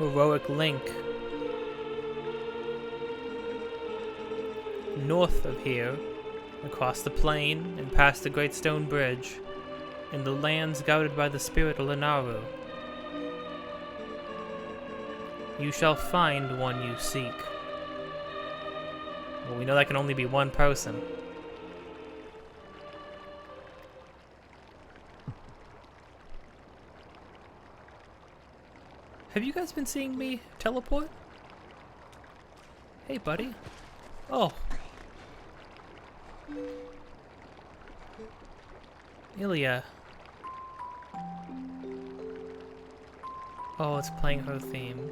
heroic Link. North of here, across the plain and past the Great Stone Bridge, in the lands guarded by the spirit of Lenaru, you shall find one you seek. Well, we know that can only be one person. Have you guys been seeing me teleport? Hey, buddy. Oh. Ilya. Oh, it's playing her theme.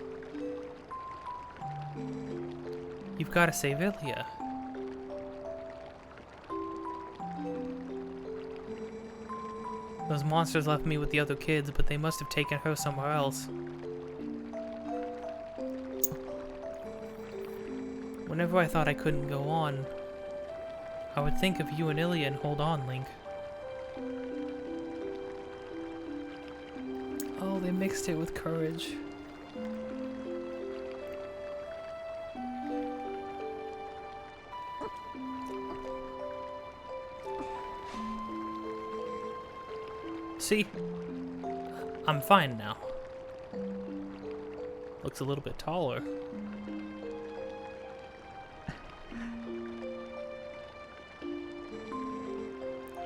You've got to save Ilya. Those monsters left me with the other kids, but they must have taken her somewhere else. Whenever I thought I couldn't go on, I would think of you and Ilya and hold on, Link. Oh, they mixed it with courage. See? I'm fine now. Looks a little bit taller.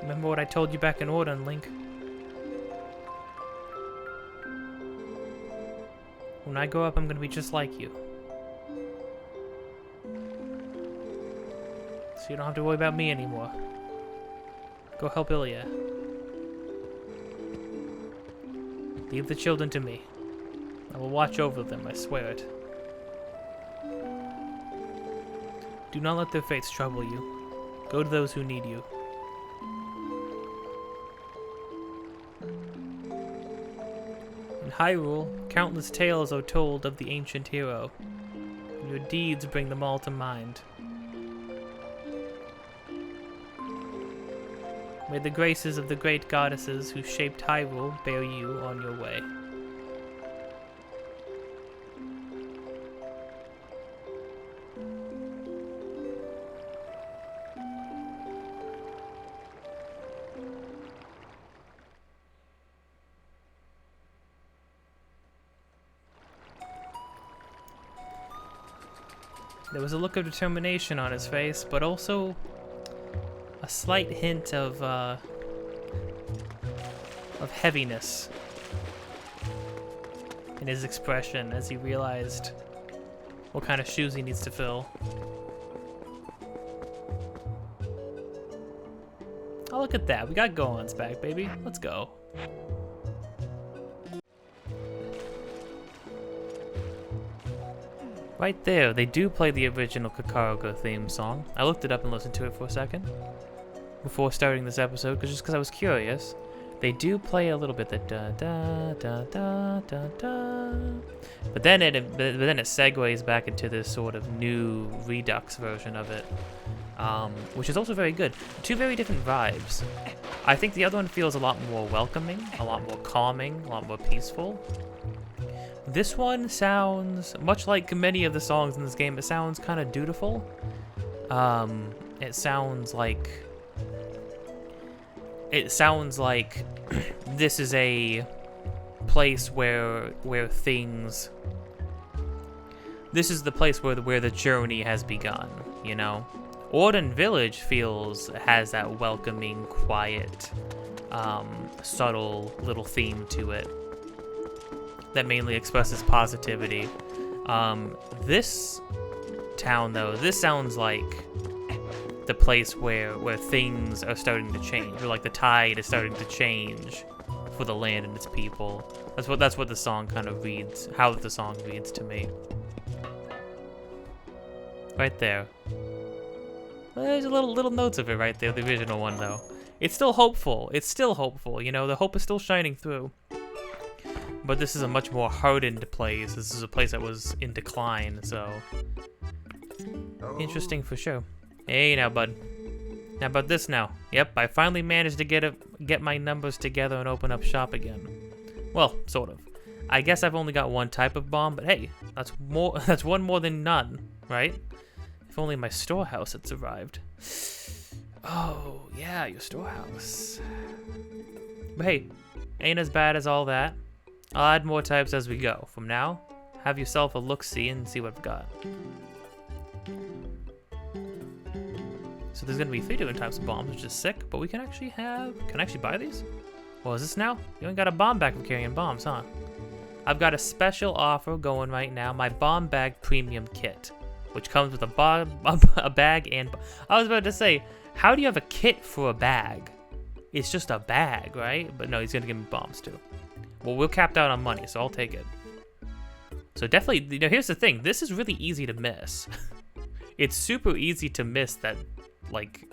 Remember what I told you back in Ordon, Link? When I grow up, I'm gonna be just like you. So you don't have to worry about me anymore. Go help Ilya. Leave the children to me. I will watch over them, I swear it. Do not let their fates trouble you. Go to those who need you. In Hyrule, countless tales are told of the ancient hero. And your deeds bring them all to mind. May the graces of the great goddesses who shaped Hyrule bear you on your way. There was a look of determination on his face, but also a slight hint of heaviness in his expression as he realized what kind of shoes he needs to fill. Oh, look at that. We got Gohan's back, baby. Let's go. Right there, they do play the original Kakaroga theme song. I looked it up and listened to it for a second before starting this episode, just because I was curious. They do play a little bit the da da da da da da, but then it segues back into this sort of new Redux version of it, which is also very good. Two very different vibes. I think the other one feels a lot more welcoming, a lot more calming, a lot more peaceful. This one sounds much like many of the songs in this game. It sounds kind of dutiful. It sounds like this is a place where things. This is the place where the journey has begun. You know, Ordon Village has that welcoming, quiet, subtle little theme to it that mainly expresses positivity. This town, though, this sounds like the place where things are starting to change, or like the tide is starting to change for the land and its people. That's what the song kind of reads, how the song reads to me. Right there. There's a little notes of it right there, the original one though. It's still hopeful. It's still hopeful, you know, the hope is still shining through. But this is a much more hardened place. This is a place that was in decline, so interesting for sure. Hey now, bud. How about this now? Yep, I finally managed to get my numbers together and open up shop again. Well, sort of. I guess I've only got one type of bomb, but hey, that's more. That's one more than none, right? If only my storehouse had survived. Oh, yeah, your storehouse. But hey, ain't as bad as all that. I'll add more types as we go. From now, have yourself a look-see and see what I've got. So there's gonna be 3 different types of bombs, which is sick, but we can actually buy these? Well, is this now? You ain't got a bomb bag for carrying bombs, huh? I've got a special offer going right now, my bomb bag premium kit, which comes with a bag and... I was about to say, how do you have a kit for a bag? It's just a bag, right? But no, he's gonna give me bombs too. Well, we're capped out on money, so I'll take it. So definitely, you know, here's the thing. This is really easy to miss. It's super easy to miss that, like,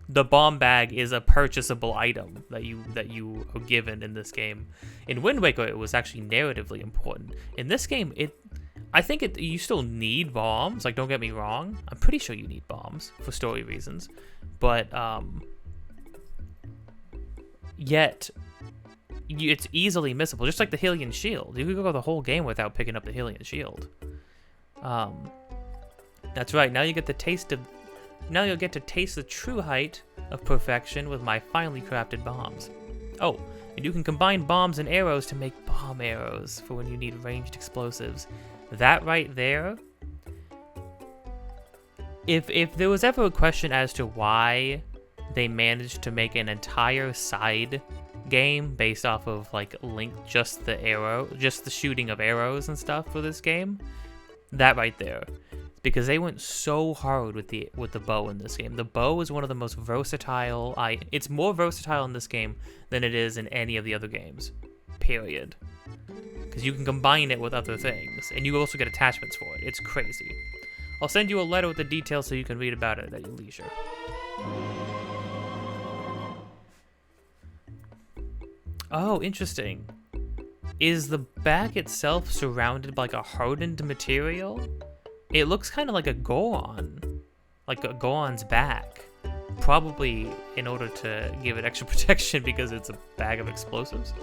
the bomb bag is a purchasable item that you are given in this game. In Wind Waker, it was actually narratively important. In this game, I think you still need bombs. Like, don't get me wrong. I'm pretty sure you need bombs for story reasons, but yet it's easily missable. Just like the Hylian shield, you could go the whole game without picking up the Hylian shield. That's right. Now you get the taste of. Now you'll get to taste the true height of perfection with my finely crafted bombs. Oh, and you can combine bombs and arrows to make bomb arrows for when you need ranged explosives. That right there, if there was ever a question as to why they managed to make an entire side game based off of like Link, just the shooting of arrows and stuff for this game, that right there. Because they went so hard with the bow in this game. The bow is one of the most versatile. It's more versatile in this game than it is in any of the other games. Period. Because you can combine it with other things, and you also get attachments for it. It's crazy. I'll send you a letter with the details so you can read about it at your leisure. Oh, interesting. Is the bag itself surrounded by like a hardened material? It looks kind of like a Goron, like a Goron's back. Probably in order to give it extra protection because it's a bag of explosives.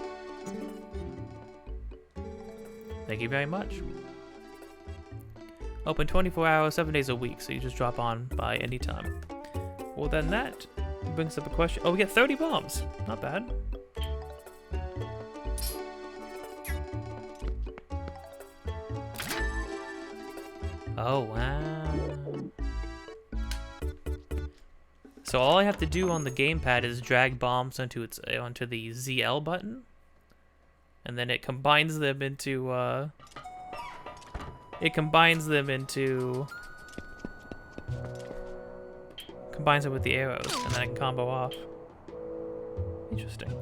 Thank you very much. Open 24 hours, 7 days a week, so you just drop on by any time. Well, then that brings up a question. Oh, we get 30 bombs. Not bad. Oh, wow. So all I have to do on the gamepad is drag bombs onto the ZL button, and then it combines them into combines it with the arrows, and then I can combo off. Interesting.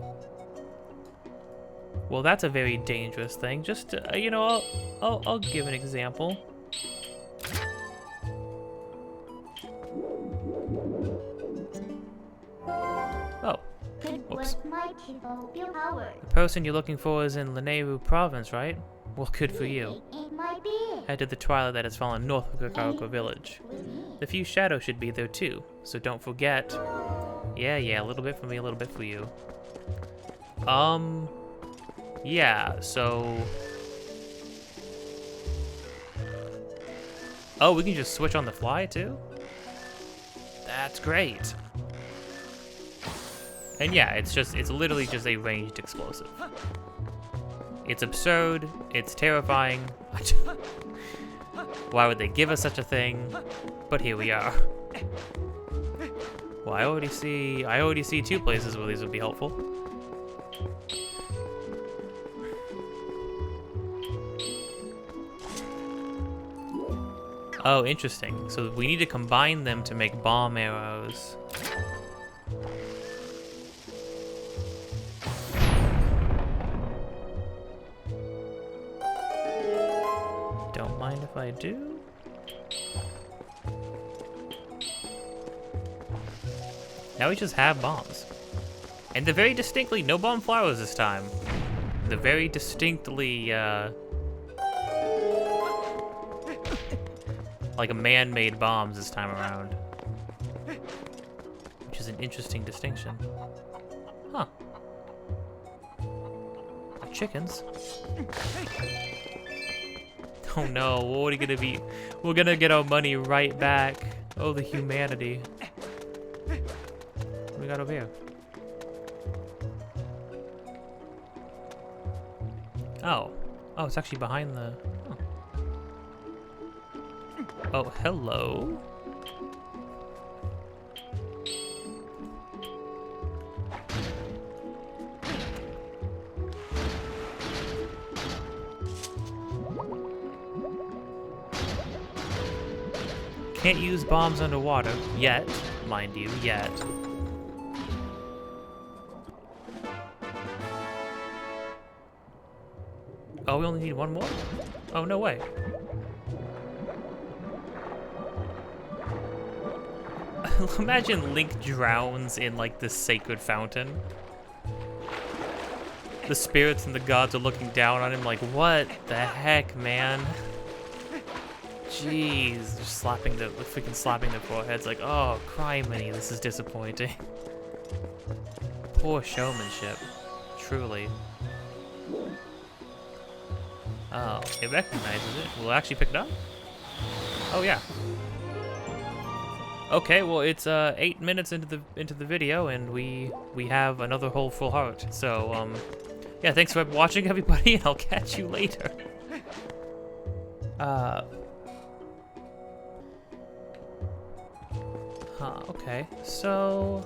Well, that's a very dangerous thing. Just you know, I'll give an example. Oh. Whoops. The person you're looking for is in Lanayru province, right? Well, good for you. Head to the Twilight that has fallen north of Kakariko village. The few shadows should be there too, so don't forget. Yeah, a little bit for me, a little bit for you. Yeah, so... Oh, we can just switch on the fly too? That's great. And yeah, it's literally just a ranged explosive. It's absurd, it's terrifying. Why would they give us such a thing? But here we are. Well, I already see 2 places where these would be helpful. Oh, interesting. So we need to combine them to make bomb arrows. Don't mind if I do. Now we just have bombs. And they're very distinctly no bomb flowers this time. They're very distinctly, like a man-made bombs this time around. Which is an interesting distinction. Huh. chickens. Oh no, what are we gonna be? We're gonna get our money right back. Oh, the humanity. What do we got over here? Oh. Oh, it's actually behind the... Oh, hello. Can't use bombs underwater. Yet. Mind you, yet. Oh, we only need one more? Oh, no way. Imagine Link drowns in, like, this sacred fountain. The spirits and the gods are looking down on him like, what the heck, man? Jeez, just freaking slapping their foreheads like, oh, criminy, this is disappointing. Poor showmanship, truly. Oh, it recognizes it. Will it actually pick it up? Oh yeah. Okay, well it's 8 minutes into the video and we have another whole full heart. So yeah, thanks for watching everybody. I'll catch you later. Okay, so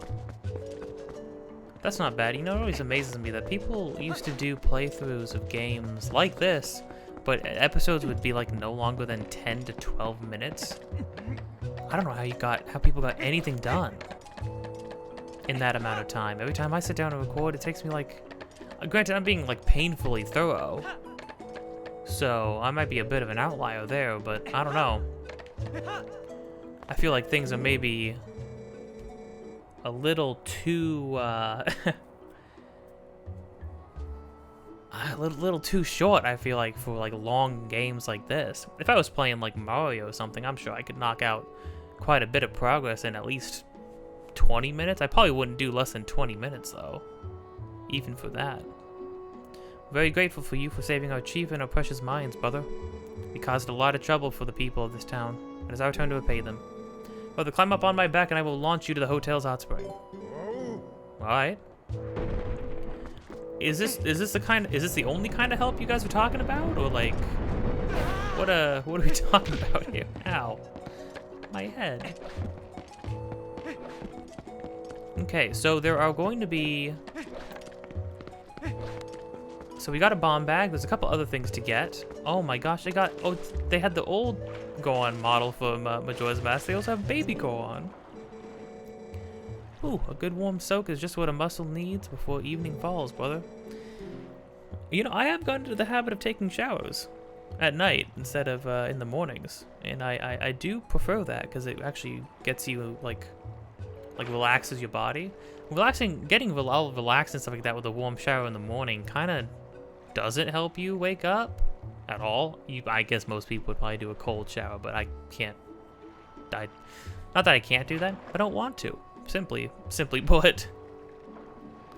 that's not bad. You know, it always amazes me that people used to do playthroughs of games like this, but episodes would be like no longer than 10 to 12 minutes. I don't know how people got anything done in that amount of time. Every time I sit down to record, it takes me like, granted, I'm being like painfully thorough, so I might be a bit of an outlier there, but I don't know. I feel like things are maybe a little too, a little too short, I feel like, for like long games like this. If I was playing like Mario or something, I'm sure I could knock out quite a bit of progress in at least 20 minutes. I probably wouldn't do less than 20 minutes though, even for that. Very grateful for you for saving our chief and our precious mines, brother. We caused a lot of trouble for the people of this town. It is our turn to repay them. Brother, climb up on my back and I will launch you to the hotel's hot spring. Alright. Is this the only kind of help you guys are talking about? Or like what are we talking about here? Ow. My head. Okay, so there are going to be... So we got a bomb bag. There's a couple other things to get. Oh my gosh, they had the old Gohan model for Majora's Mask. They also have baby Gohan. Ooh, a good warm soak is just what a muscle needs before evening falls, brother. You know, I have gotten into the habit of taking showers at night instead of in the mornings. And I do prefer that because it actually gets you, like relaxes your body. Getting all relaxed and stuff like that with a warm shower in the morning kind of doesn't help you wake up at all. I guess most people would probably do a cold shower, but I can't. Not that I can't do that, I don't want to. Simply put.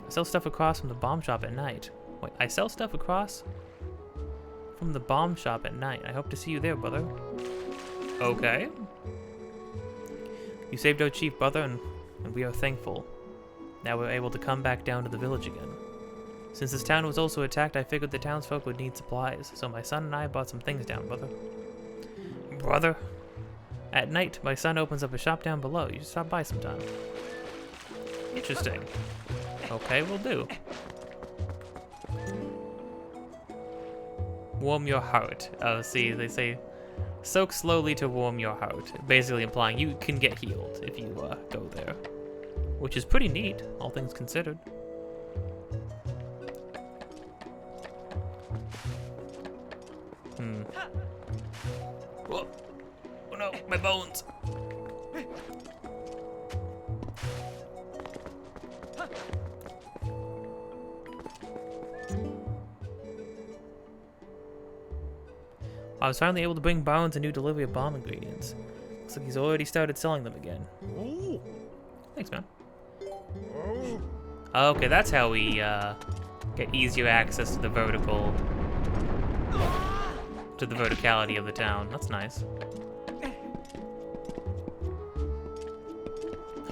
I sell stuff across from the bomb shop at night. Wait, I sell stuff across from the bomb shop at night. I hope to see you there, brother. Okay. You saved our chief, brother, and we are thankful. Now we're able to come back down to the village again. Since this town was also attacked, I figured the townsfolk would need supplies, so my son and I brought some things down, brother. Brother? At night, my son opens up a shop down below. You should stop by sometime. Interesting. Okay, will do. Warm your heart. Oh, see, they say, soak slowly to warm your heart. Basically implying you can get healed if you go there. Which is pretty neat, all things considered. Whoa. Oh no, my bones! I was finally able to bring Bones a new delivery of bomb ingredients. Looks like he's already started selling them again. Thanks, man. Okay, that's how we get easier access to the verticality of the town. That's nice.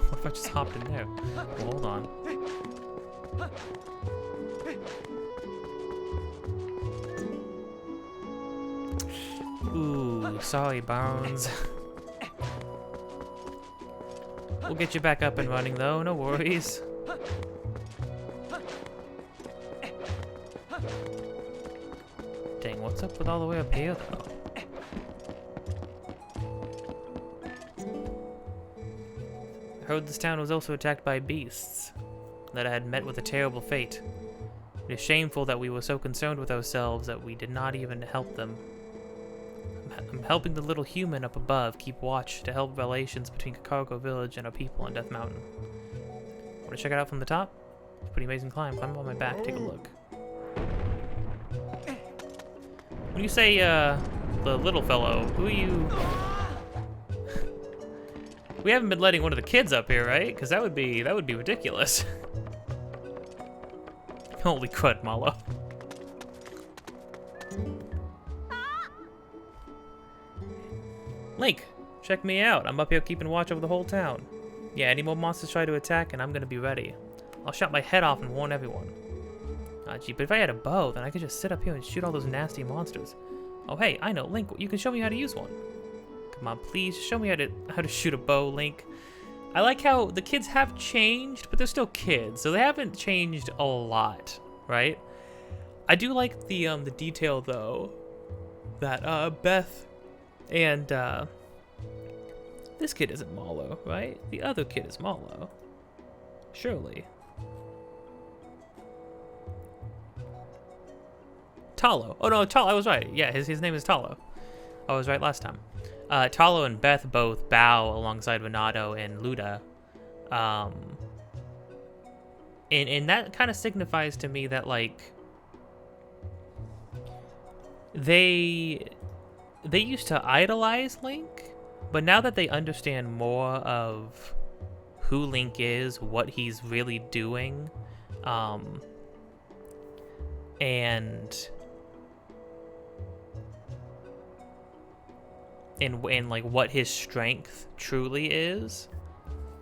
What if I just hopped in there? Well, hold on. Ooh, sorry, Bones. We'll get you back up and running, though. No worries. Dang, what's up with all the way up here, though? I heard this town was also attacked by beasts, that I had met with a terrible fate. It is shameful that we were so concerned with ourselves that we did not even help them. I'm helping the little human up above keep watch to help relations between Kakariko Village and our people on Death Mountain. Want to check it out from the top? It's a pretty amazing climb. Climb up on my back, take a look. When you say, the little fellow, who are you? We haven't been letting one of the kids up here, right? Because that would be ridiculous. Holy crud, Malo. Link, check me out. I'm up here keeping watch over the whole town. Yeah, any more monsters try to attack, and I'm gonna be ready. I'll shot my head off and warn everyone. Gee, but if I had a bow, then I could just sit up here and shoot all those nasty monsters. Oh, hey, I know, Link, you can show me how to use one. Come on, please, show me how to shoot a bow, Link. I like how the kids have changed, but they're still kids, so they haven't changed a lot, right? I do like the detail, though, that Beth and this kid isn't Malo, right? The other kid is Malo. Surely. Talo. Oh no, Talo, I was right. Yeah, his name is Talo. I was right last time. Talo and Beth both bow alongside Venado and Luda. And that kind of signifies to me that, like, they used to idolize Link, but now that they understand more of who Link is, what he's really doing, and like what his strength truly is,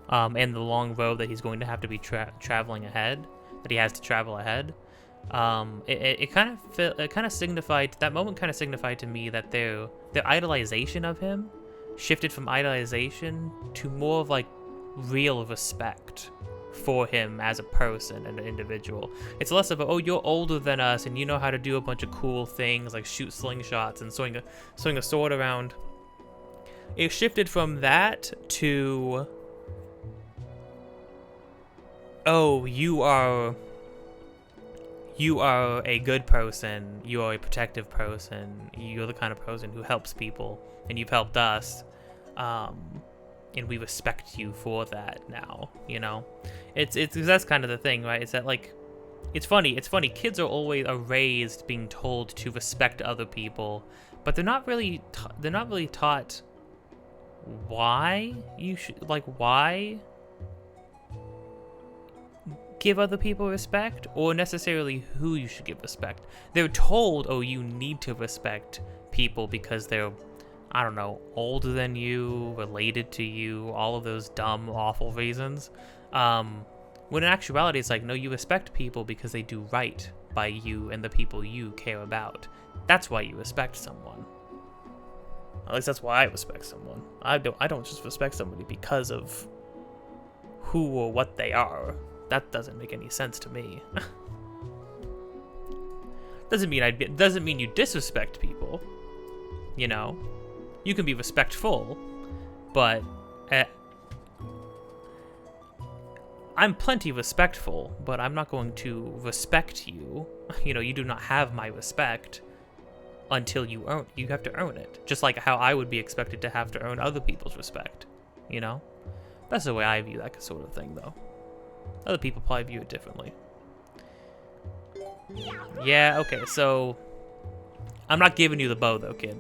and the long road that he's going to have to be traveling ahead, that he has to travel ahead. It kind of signified, that moment kind of signified to me that their idolization of him shifted from idolization to more of like real respect for him as a person and an individual. It's less of a, oh, you're older than us and you know how to do a bunch of cool things like shoot slingshots and swing a sword around. It shifted from that to, oh, you are a good person, you are a protective person, you're the kind of person who helps people, and you've helped us, and we respect you for that now, you know? It's that's kind of the thing, right? It's that, like, it's funny, kids are raised being told to respect other people, but they're not really taught why you should, like, why give other people respect, or necessarily who you should give respect. They're told, oh, you need to respect people because they're, I don't know, older than you, related to you, all of those dumb, awful reasons. When in actuality, it's like, no, you respect people because they do right by you and the people you care about. That's why you respect someone. At least that's why I respect someone. I don't just respect somebody because of who or what they are. That doesn't make any sense to me. Doesn't mean you disrespect people. You know, you can be respectful, but I'm plenty respectful, but I'm not going to respect you. You know, you do not have my respect until you have to earn it. Just like how I would be expected to have to earn other people's respect. You know, that's the way I view that sort of thing, though. Other people probably view it differently. Yeah, okay, so I'm not giving you the bow, though, kid.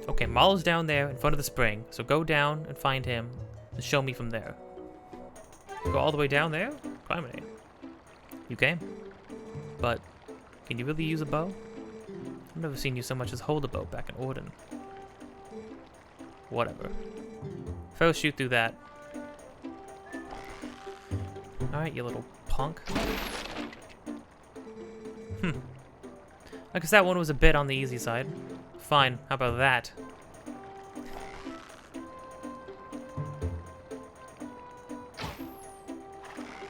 Okay, Malo's down there in front of the spring, so go down and find him and show me from there. Go all the way down there? Climate. You can. But Can you really use a bow? I've never seen you so much as hold a bow back in Orden. Whatever. First shoot through that. Alright, you little punk. I guess that one was a bit on the easy side. Fine, how about that?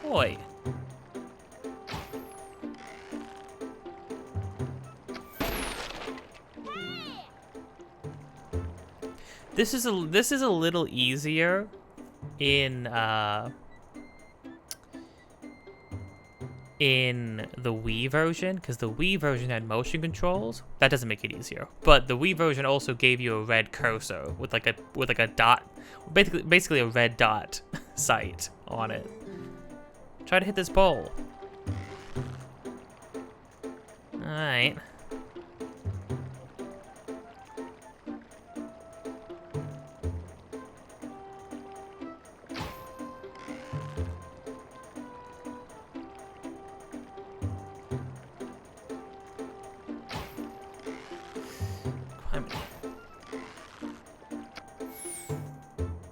Oi. This is a little easier in the Wii version, because the Wii version had motion controls. That doesn't make it easier. But the Wii version also gave you a red cursor with like a dot, basically a red dot sight on it. Try to hit this pole. All right.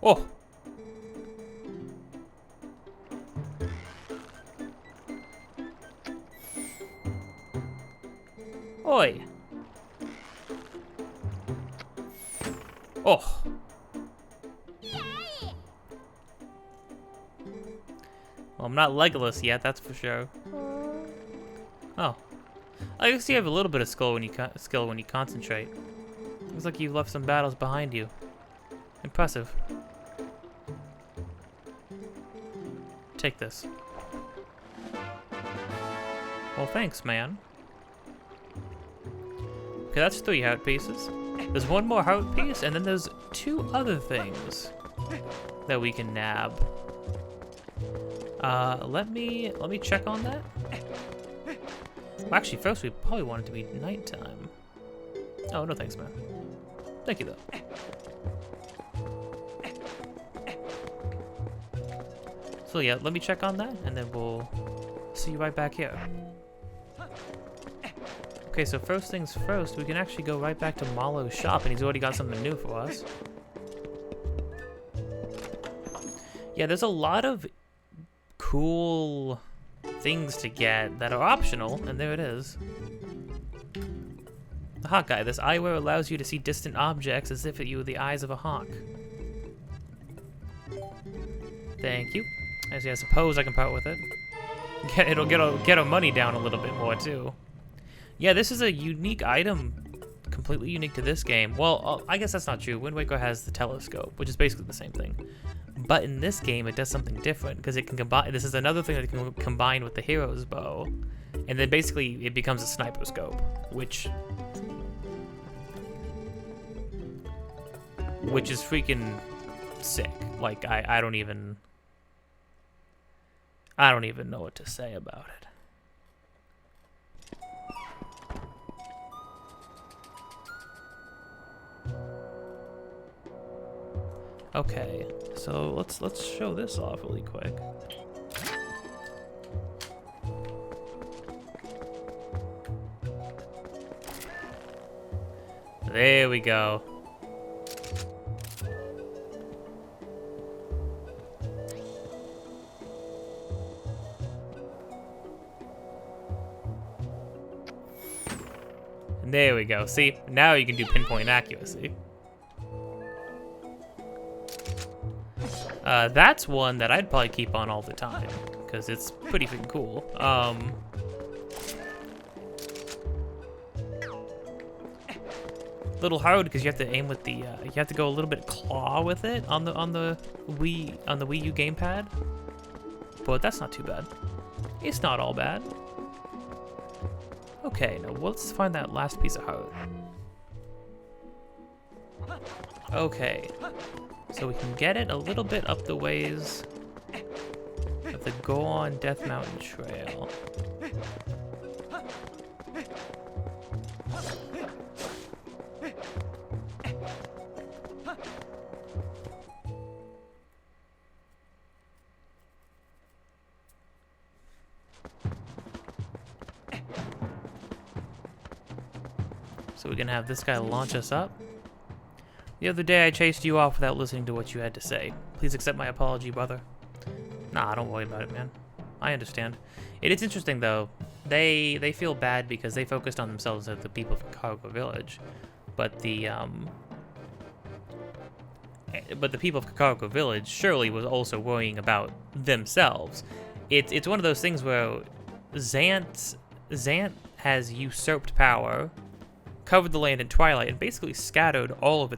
Oh! Oi! Oh! Well, I'm not Legolas yet, that's for sure. Oh. I guess you have a little bit of skill when you concentrate. Looks like you've left some battles behind you. Impressive. Take this. Well, thanks, man. Okay, that's 3 heart pieces. There's 1 more heart piece, and then there's 2 other things that we can nab. Let me check on that. Well, actually, first we probably want it to be nighttime. Oh, no thanks, man. Thank you, though. So yeah, let me check on that, and then we'll see you right back here. Okay, so first things first, we can actually go right back to Malo's shop, and he's already got something new for us. Yeah, there's a lot of cool things to get that are optional, and there it is. The Hawk Eye. This eyewear allows you to see distant objects as if you were the eyes of a hawk. Thank you. Actually, I suppose I can part with it. It'll get our money down a little bit more, too. Yeah, this is a unique item, completely unique to this game. Well, I guess that's not true. Wind Waker has the telescope, which is basically the same thing. But in this game, it does something different, because it can combine. This is another thing that can combine with the hero's bow. And then basically, it becomes a sniper scope, which is freaking sick. Like, I don't even know what to say about it. Okay, so let's show this off really quick. There we go. There we go. See, now you can do pinpoint accuracy. That's one that I'd probably keep on all the time, because it's pretty freaking cool. Little hard because you have to aim with the you have to go a little bit claw with it on the Wii U gamepad, but that's not too bad. It's not all bad. Okay, now let's find that last piece of heart. Okay, so we can get it a little bit up the ways of the Go-On Death Mountain Trail. So we can have this guy launch us up. The other day I chased you off without listening to what you had to say. Please accept my apology, brother. Nah, don't worry about it, man. I understand. It is interesting, though. They feel bad because they focused on themselves as the people of Cargo Village. But the people of Kakariko Village surely was also worrying about themselves. It's one of those things where Zant has usurped power, covered the land in Twilight, and basically scattered all the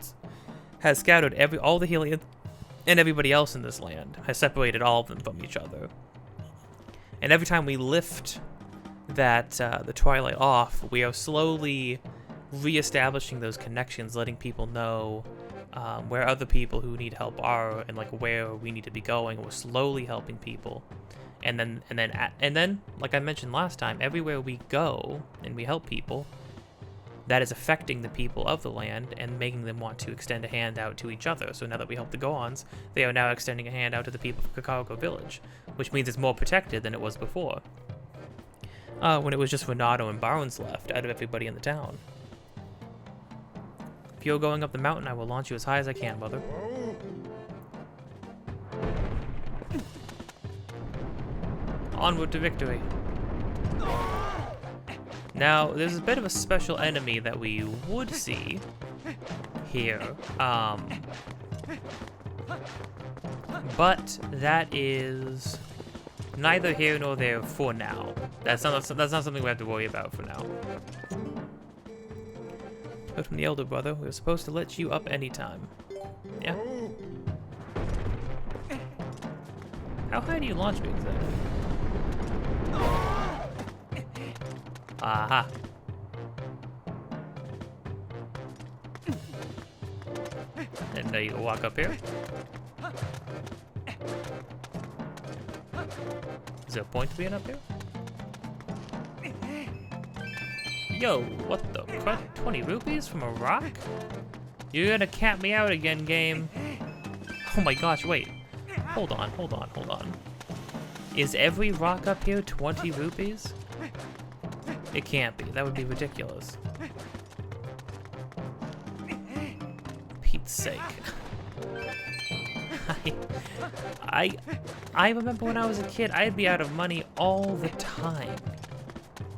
Hylians and everybody else in this land, has separated all of them from each other. And every time we lift that the Twilight off, we are slowly reestablishing those connections, letting people know where other people who need help are, and like where we need to be going. We're slowly helping people, and then, like I mentioned last time, everywhere we go and we help people, that is affecting the people of the land and making them want to extend a hand out to each other. So now that we help the Goans, they are now extending a hand out to the people of Kakariko Village, which means it's more protected than it was before, when it was just Renato and Barnes left out of everybody in the town. If you're going up the mountain, I will launch you as high as I can, brother. Onward to victory. Now, there's a bit of a special enemy that we would see here, but that is neither here nor there for now. That's not something we have to worry about for now. But from the elder brother, we were supposed to let you up anytime. Yeah. How high do you launch me exactly? Aha. And now you can walk up here. Is there a point to being up here? Yo, what the fuck? 20 rupees from a rock? You're gonna cap me out again, game. Oh my gosh, wait. Hold on. Is every rock up here 20 rupees? It can't be. That would be ridiculous. Pete's sake. I remember when I was a kid, I'd be out of money all the time.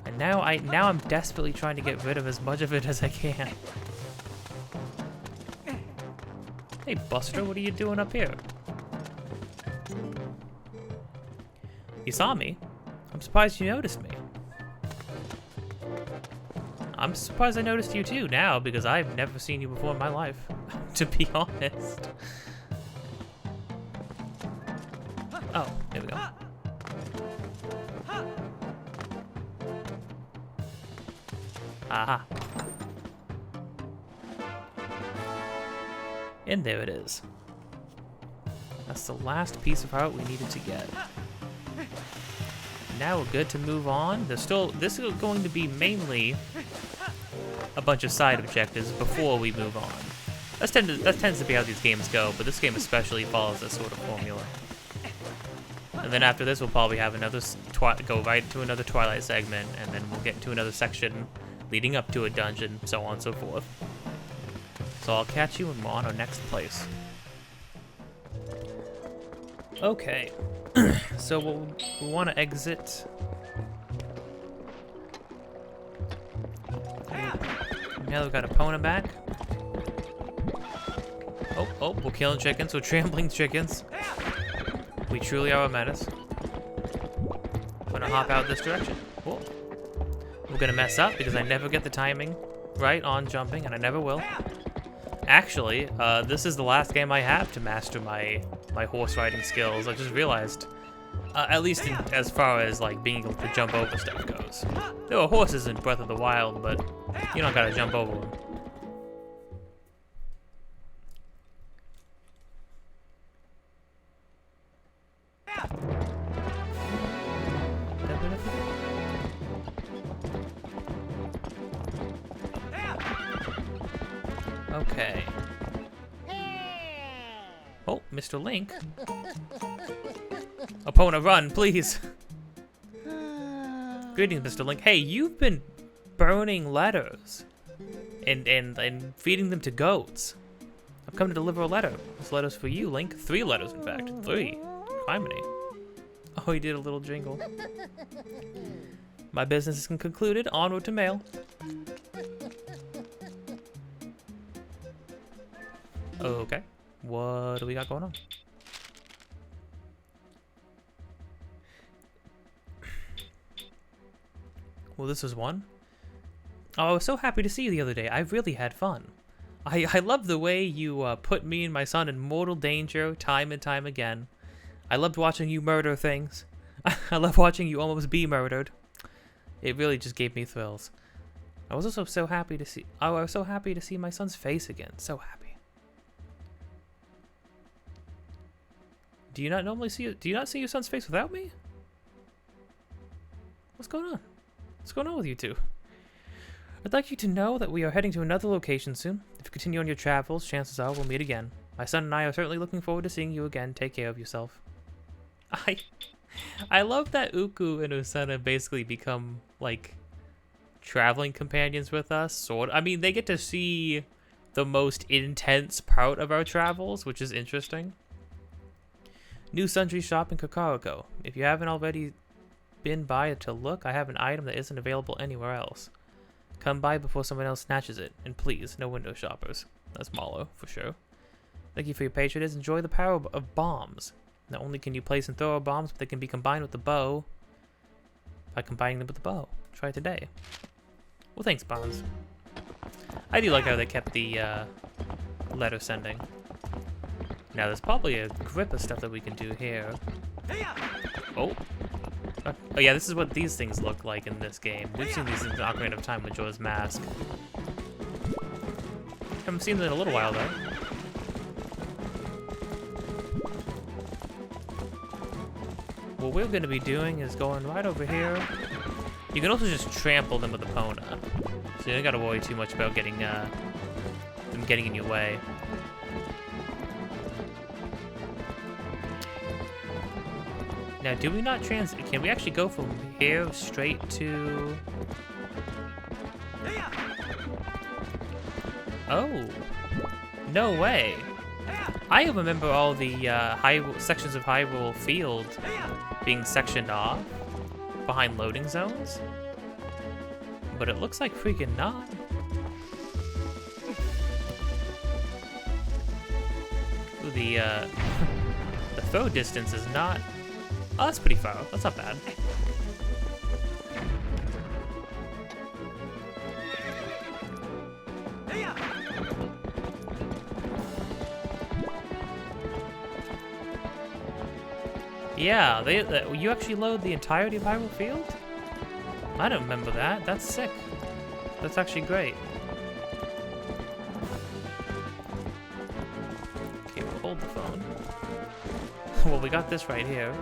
And now I'm desperately trying to get rid of as much of it as I can. Hey Buster, what are you doing up here? You saw me. I'm surprised you noticed me. I'm surprised I noticed you too now, because I've never seen you before in my life, to be honest. Oh, there we go. Aha. And there it is. That's the last piece of art we needed to get. Now we're good to move on. This is going to be mainly a bunch of side objectives before we move on. That tends to be how these games go, but this game especially follows this sort of formula. And then after this, we'll probably have another go right into another Twilight segment, and then we'll get into another section leading up to a dungeon, so on and so forth. So I'll catch you when we're on our next place. Okay. So we'll want to exit. Now we've got Epona back. Oh, we're killing chickens. We're trampling chickens. We truly are a menace. I'm gonna hop out this direction. Cool. We're gonna mess up because I never get the timing right on jumping, and I never will. Actually, this is the last game I have to master my horse riding skills. I just realized, at least as far as like being able to jump over stuff goes. There are horses in Breath of the Wild, but you don't gotta jump over them. Okay. Oh, Mr. Link. Epona, run, please. Greetings, Mr. Link. Hey, you've been burning letters. and feeding them to goats. I've come to deliver a letter. This letter's for you, Link. 3 letters, in fact. 3. Criminy. Oh, he did a little jingle. My business is concluded. Onward to mail. Okay. What do we got going on? Well, this is one. Oh, I was so happy to see you the other day. I really had fun. I love the way you put me and my son in mortal danger time and time again. I loved watching you murder things. I love watching you almost be murdered. It really just gave me thrills. I was also so happy to see. I was so happy to see my son's face again. So happy. Do you not normally see? Do you not see your son's face without me? What's going on? What's going on with you two? I'd like you to know that we are heading to another location soon. If you continue on your travels, chances are we'll meet again. My son and I are certainly looking forward to seeing you again. Take care of yourself. I love that Uku and Usena basically become, like, traveling companions with us. Sort of. I mean, they get to see the most intense part of our travels, which is interesting. New sundry shop in Kakariko. If you haven't already been by to look, I have an item that isn't available anywhere else. Come by before someone else snatches it. And please, no window shoppers. That's Malo, for sure. Thank you for your patronage. Enjoy the power of bombs. Not only can you place and throw bombs, but they can be combined with the bow. By combining them with the bow. Try it today. Well, thanks, Bonds. I do like how they kept the letter sending. Now, there's probably a grip of stuff that we can do here. Oh. Oh yeah, this is what these things look like in this game. We've seen these things in Ocarina of Time with Majora's Mask. Haven't seen them in a little while though. What we're going to be doing is going right over here. You can also just trample them with Epona, so you don't got to worry too much about getting them getting in your way. Now, do we not can we actually go from here straight to... Oh, no way. I remember all the sections of Hyrule Field being sectioned off behind loading zones, but it looks like freaking not. Ooh, the throw distance is not... Oh, that's pretty far. That's not bad. Yeah, you actually load the entirety of Hyrule Field? I don't remember that. That's sick. That's actually great. Okay, we'll hold the phone. Well, we got this right here.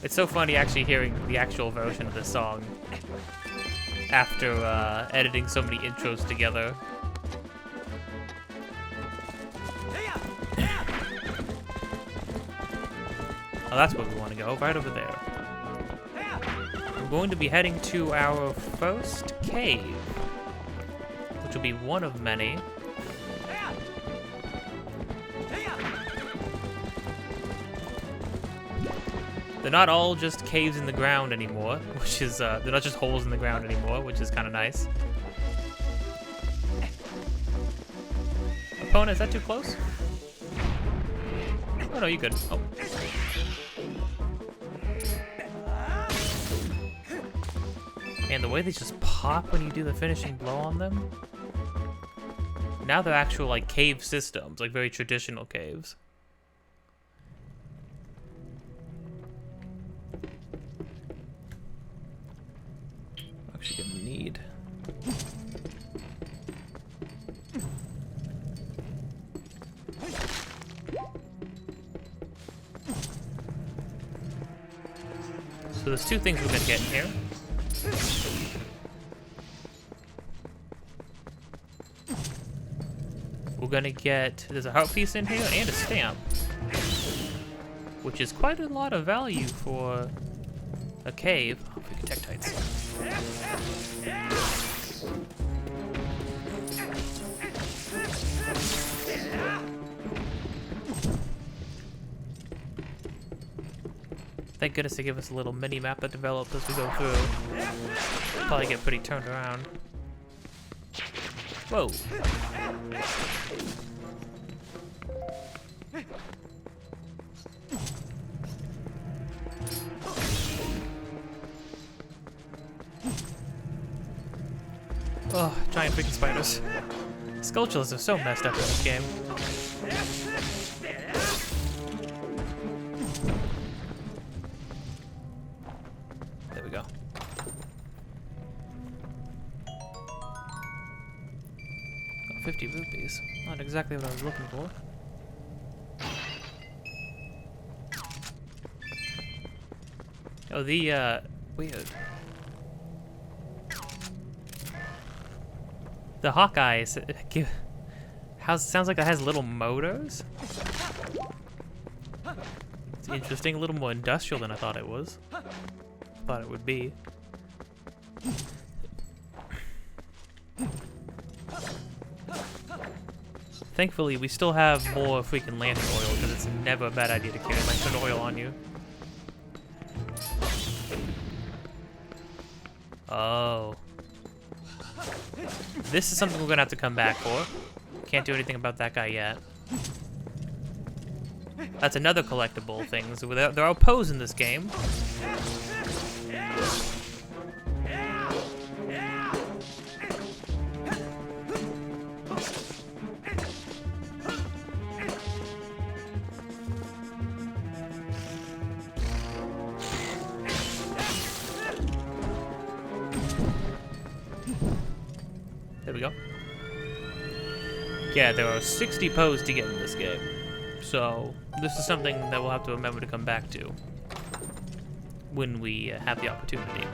It's so funny actually hearing the actual version of this song after editing so many intros together. Oh, that's where we want to go, right over there. We're going to be heading to our first cave, which will be one of many. They're not all just caves in the ground anymore, which is, they're not just holes in the ground anymore, which is kind of nice. Epona, is that too close? Oh no, you good. Oh. And the way they just pop when you do the finishing blow on them. Now they're actual, like, cave systems, like very traditional caves. Actually gonna need. So there's two things we're gonna get in here. We're gonna get, there's a heart piece in here and a stamp, which is quite a lot of value for a cave. Oh, freaking Tektites. Thank goodness they give us a little mini-map that develops as we go through. Probably get pretty turned around. Whoa. Oh, giant freaking spiders. Skulltulas are so messed up in this game. There we go. Oh, 50 rupees. Not exactly what I was looking for. Oh, weird. The Hawkeye sounds like it has little motors. It's interesting, a little more industrial than I thought it was. Thought it would be. Thankfully, we still have more freaking lantern oil because it's never a bad idea to carry lantern oil on you. Oh. This is something we're gonna have to come back for. Can't do anything about that guy yet. That's another collectible thing. So there are Poes in this game. There we go. Yeah, there are 60 Poes to get in this game. So, this is something that we'll have to remember to come back to when we have the opportunity.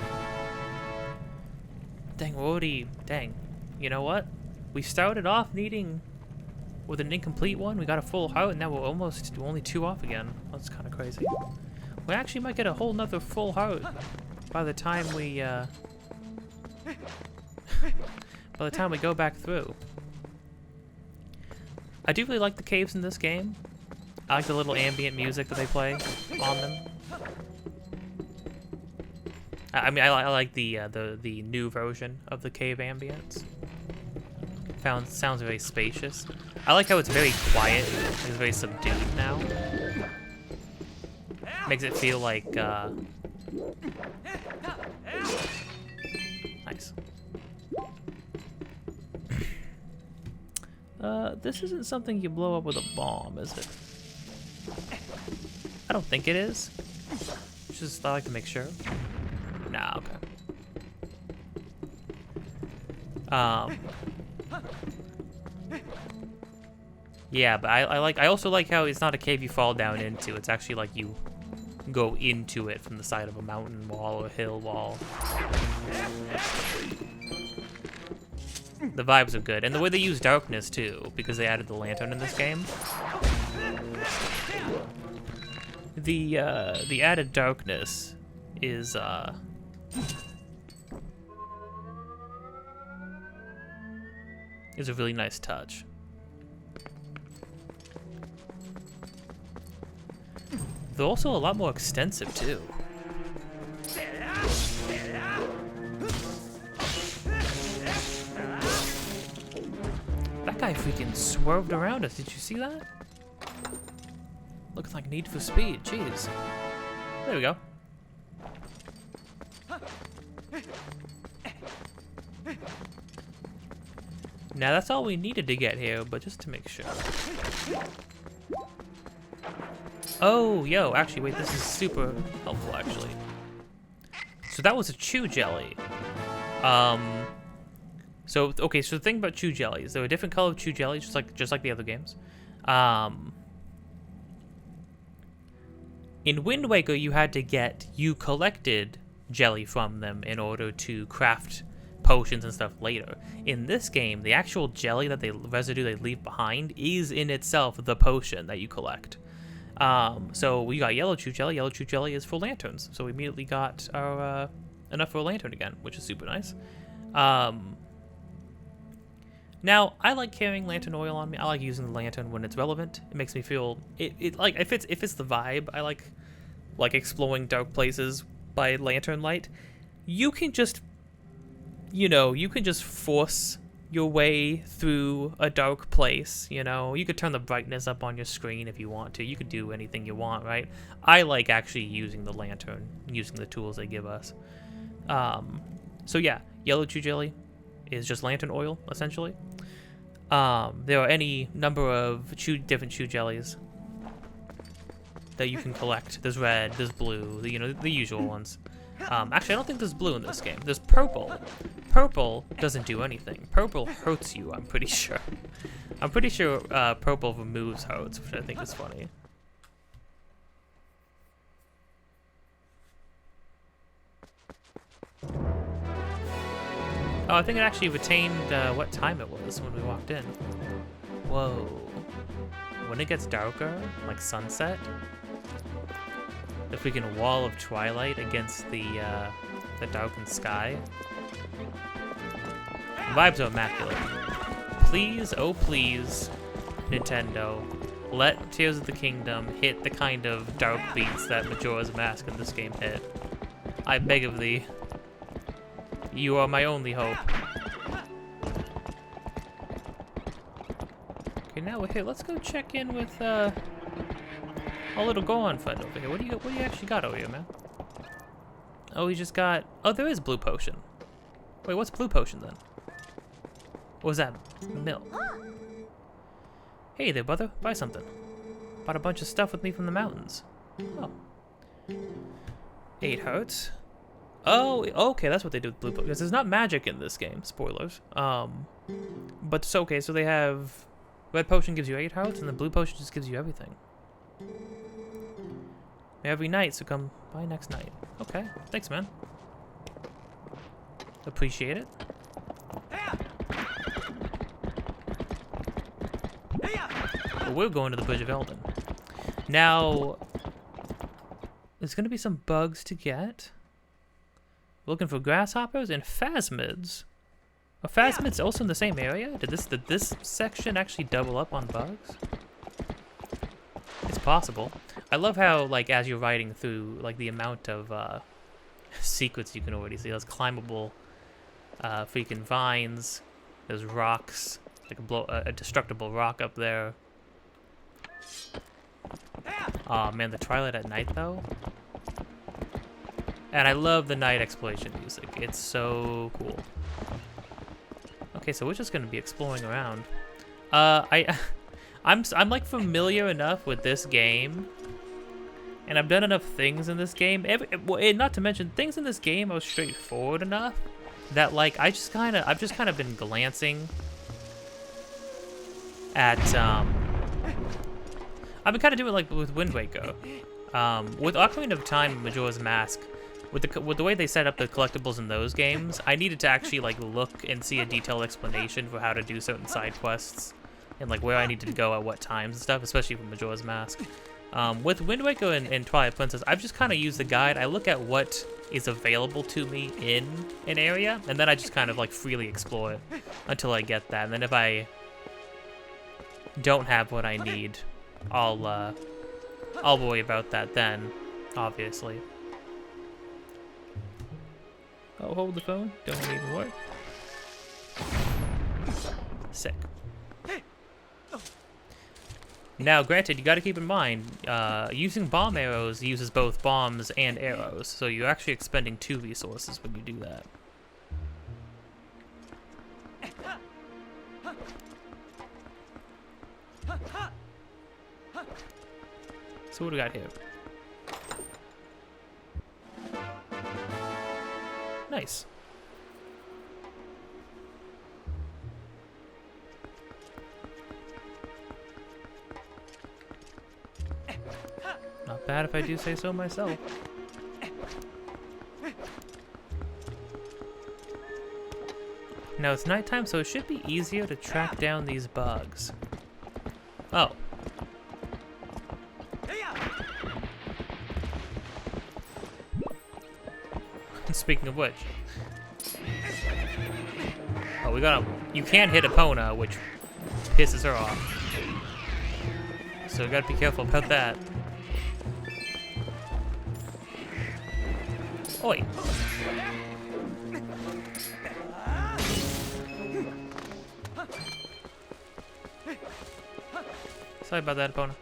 Dang, we're already... Dang. You know what? We started off needing... with an incomplete one, we got a full heart, and now we're only 2 off again. That's kind of crazy. We actually might get a whole nother full heart by the time we, by the time we go back through. I do really like the caves in this game. I like the little ambient music that they play on them. I mean, I like the new version of the cave ambience. Sounds very spacious. I like how it's very quiet. It's very subdued now. Makes it feel like nice. This isn't something you blow up with a bomb, is it? I don't think it is. Just I like to make sure. Nah, okay. Yeah, but I also like how it's not a cave you fall down into. It's actually like you go into it from the side of a mountain wall or a hill wall. The vibes are good, and the way they use darkness too, because they added the lantern in this game. The added darkness is a really nice touch. They're also a lot more extensive too. That guy freaking swerved around us. Did you see that? Looks like Need for Speed. Jeez. There we go. Now that's all we needed to get here, but just to make sure. Oh, yo, actually, wait, this is super helpful, actually. So that was a chew jelly. So the thing about chew jellies, there are different color chew jellies, just like the other games. In Wind Waker, you collected jelly from them in order to craft potions and stuff later. In this game, the actual jelly residue they leave behind is in itself the potion that you collect. So we got yellow choo jelly. Yellow choo jelly is for lanterns. So we immediately got our enough for a lantern again, which is super nice. Now I like carrying lantern oil on me. I like using the lantern when it's relevant. It makes me feel it like if it's the vibe. I like exploring dark places by lantern light. You can just, you can just force your way through a dark place. You could turn the brightness up on your screen if you want to. You could do anything you want, right? I like actually using the lantern, using the tools they give us. So yeah, yellow chew jelly is just lantern oil, essentially. There are any number of different chew jellies that you can collect. There's red, there's blue, the usual ones. Actually, I don't think there's blue in this game. There's purple. Purple doesn't do anything. Purple hurts you, I'm pretty sure. I'm pretty sure purple removes hurts, which I think is funny. Oh, I think it actually retained what time it was when we walked in. Whoa. When it gets darker, like sunset, the freaking wall of Twilight against the darkened sky. Vibes are immaculate. Please, oh please, Nintendo, let Tears of the Kingdom hit the kind of dark beats that Majora's Mask in this game hit. I beg of thee. You are my only hope. Okay, now we're here. Let's go check in with our little Goron friend over here. What do you actually got over here, man? Oh, he just got. Oh, there is blue potion. Wait, what's blue potion then? What was that? Milk. Hey there, brother. Buy something. Bought a bunch of stuff with me from the mountains. Oh. 8 hearts. Oh, okay, that's what they do with blue potion. Because there's not magic in this game. Spoilers. But it's okay. So they have red potion gives you 8 hearts, and the blue potion just gives you everything. Every night, so come by next night. Okay, thanks, man. Appreciate it. Well, we're going to the Bridge of Eldin. Now, there's going to be some bugs to get. Looking for grasshoppers and phasmids. Are phasmids also in the same area? Did this section actually double up on bugs? It's possible. I love how, like, as you're riding through, like, the amount of secrets you can already see. There's climbable freaking vines. There's rocks, like a destructible rock up there. Oh man, the Twilight at night though. And I love the night exploration music. It's so cool. Okay, so we're just gonna be exploring around. I'm like familiar enough with this game, and I've done enough things in this game. Not to mention, things in this game are straightforward enough that like I've just kind of been glancing at. I've been kind of doing like with Wind Waker, with Ocarina of Time and Majora's Mask. With the way they set up the collectibles in those games, I needed to actually like look and see a detailed explanation for how to do certain side quests and like where I needed to go at what times and stuff, especially for Majora's Mask. With Wind Waker and Twilight Princess, I've just kind of used the guide. I look at what is available to me in an area, and then I just kind of like freely explore it until I get that. And then if I don't have what I need, I'll worry about that then, obviously. Oh, hold the phone. Don't even worry. Sick. Now, granted, you got to keep in mind, using bomb arrows uses both bombs and arrows, so you're actually expending 2 resources when you do that. So what do we got here? Nice. Not bad if I do say so myself. Now it's nighttime, so it should be easier to track down these bugs. Oh. Speaking of which. Oh, we got you can't hit Epona, which pisses her off. So we gotta be careful about that. Oi. Sorry about that, Epona.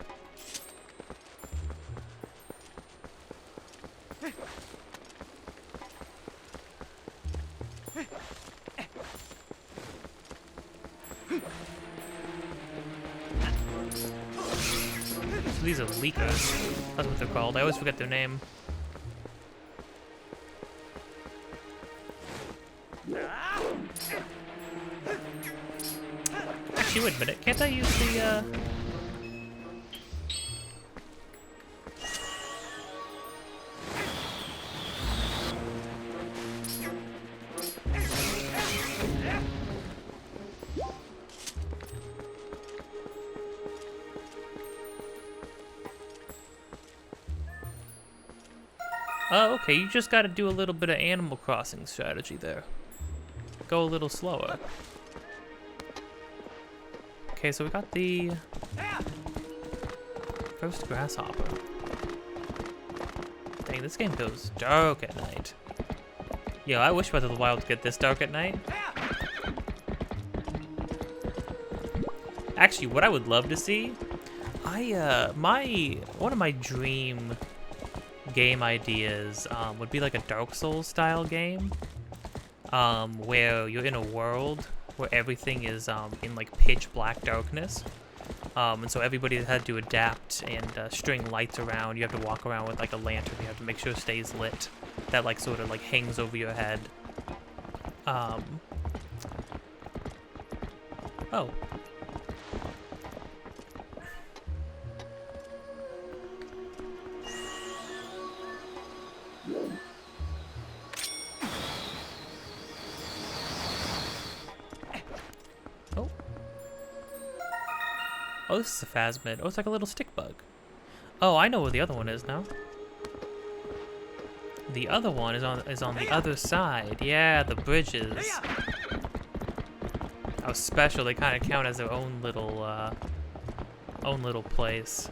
So these are leakers. That's what they're called. I always forget their name. Actually, wait a minute. Can't I use the, Oh, okay, you just gotta do a little bit of Animal Crossing strategy there. Go a little slower. Okay, so we got the first grasshopper. Dang, this game goes dark at night. Yo, I wish Breath of the Wild would get this dark at night. Actually, what I would love to see, one of my dream game ideas would be like a Dark Souls style game, where you're in a world where everything is in like pitch black darkness, and so everybody had to adapt and string lights around. You have to walk around with like a lantern. You have to make sure it stays lit. That like sort of like hangs over your head. Oh. Oh, this is a phasmid. Oh, it's like a little stick bug. Oh, I know where the other one is now. The other one is on the other side. Yeah, the bridges. How special! They kind of count as their own little place.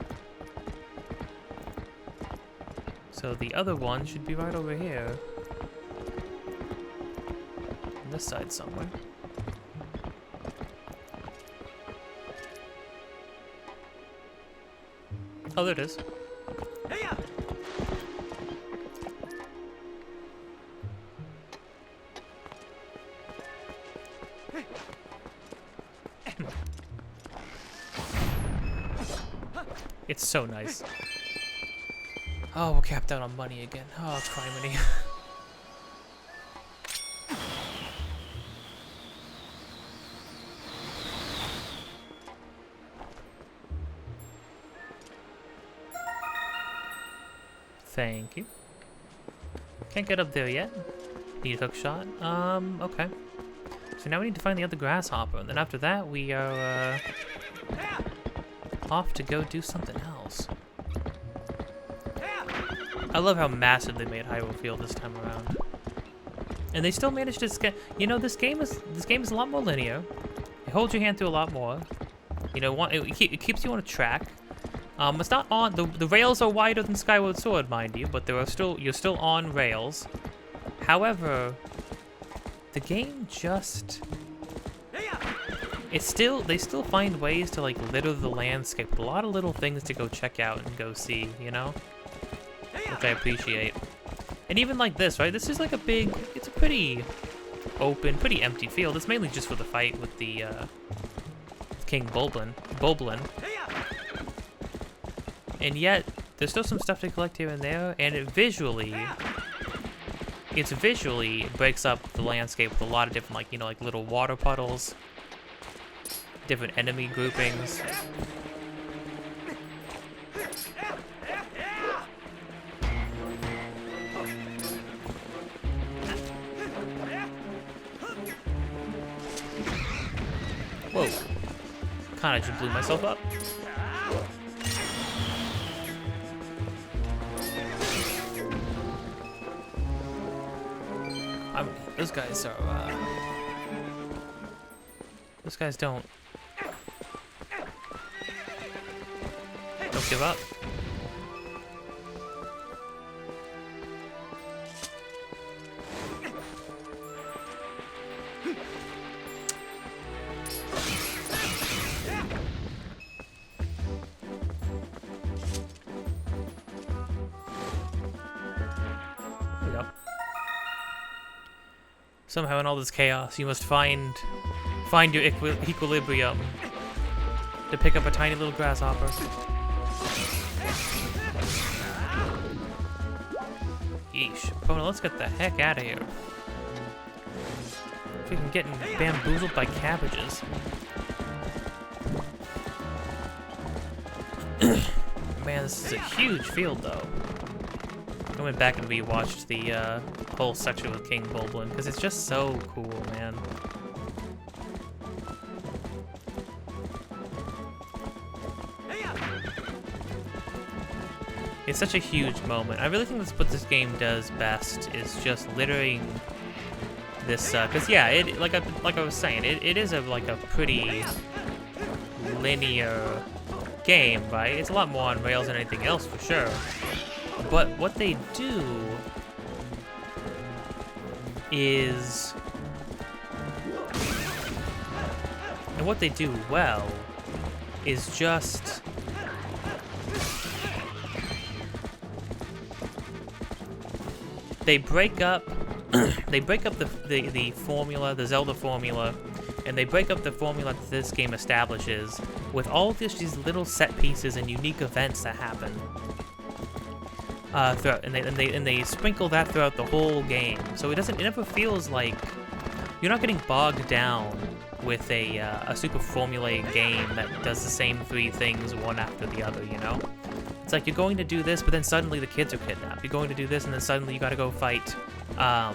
So the other one should be right over here, on this side somewhere. Oh, there it is. It's so nice. Oh, we're capped out on money again. Oh, criminy. Thank you. Can't get up there yet. Need a hook shot. Okay. So now we need to find the other grasshopper, and then after that we are off to go do something else. I love how massive they made Hyrule Field this time around, and they still managed to get. You know, this game is a lot more linear. It holds your hand through a lot more. You know, it keeps you on a track. It's not on the rails are wider than Skyward Sword, mind you, but you're still on rails. However, the game just they still find ways to like litter the landscape with a lot of little things to go check out and go see, you know, which I appreciate. And even like this, right? This is like it's a pretty open, pretty empty field. It's mainly just for the fight with the King Bulblin. And yet, there's still some stuff to collect here and there, and it visually breaks up the landscape with a lot of different, like, you know, like little water puddles, different enemy groupings. Whoa. Kinda just blew myself up. Those guys are, those guys don't give up. Somehow in all this chaos, you must find your equilibrium to pick up a tiny little grasshopper. Yeesh. Pona, let's get the heck out of here. Freaking getting bamboozled by cabbages. Man, this is a huge field, though. I went back and rewatched the whole section with King Bulblin because it's just so cool, man. It's such a huge moment. I really think that's what this game does best is just littering this, because yeah, like I was saying, it is like a pretty linear game, right? It's a lot more on rails than anything else for sure. But what they do is, and what they do well is just they break up the formula, the Zelda formula, and they break up the formula that this game establishes with all of these little set pieces and unique events that happen. Throughout, and they sprinkle that throughout the whole game, so it never feels like you're not getting bogged down with a super formulaic game that does the same three things one after the other, you know? It's like you're going to do this, but then suddenly the kids are kidnapped. You're going to do this, and then suddenly you gotta go fight a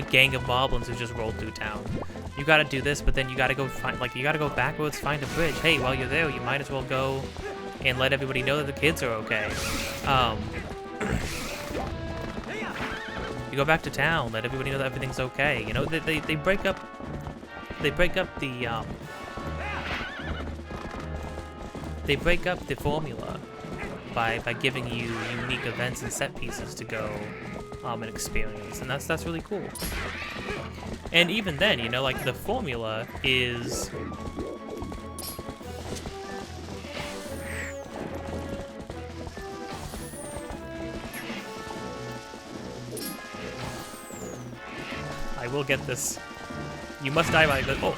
gang of moblins who just rolled through town. You gotta do this, but then you gotta go you gotta go backwards, find a bridge. Hey, while you're there, you might as well go and let everybody know that the kids are okay. You go back to town, let everybody know that everything's okay. You know, they break up the formula by giving you unique events and set pieces to go and experience, and that's really cool. And even then, you know, like the formula is I will get this. You must die by the. Oh,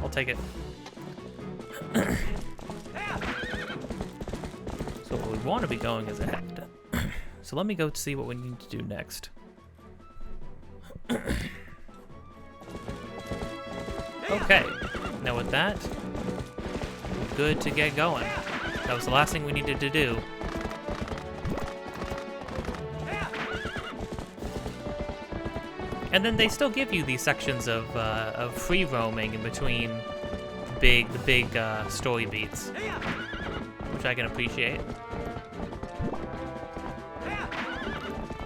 I'll take it. So what we want to be going is ahead. So let me go see what we need to do next. Okay. Now with that, we're good to get going. That was the last thing we needed to do. And then they still give you these sections of free roaming in between the big story beats, which I can appreciate.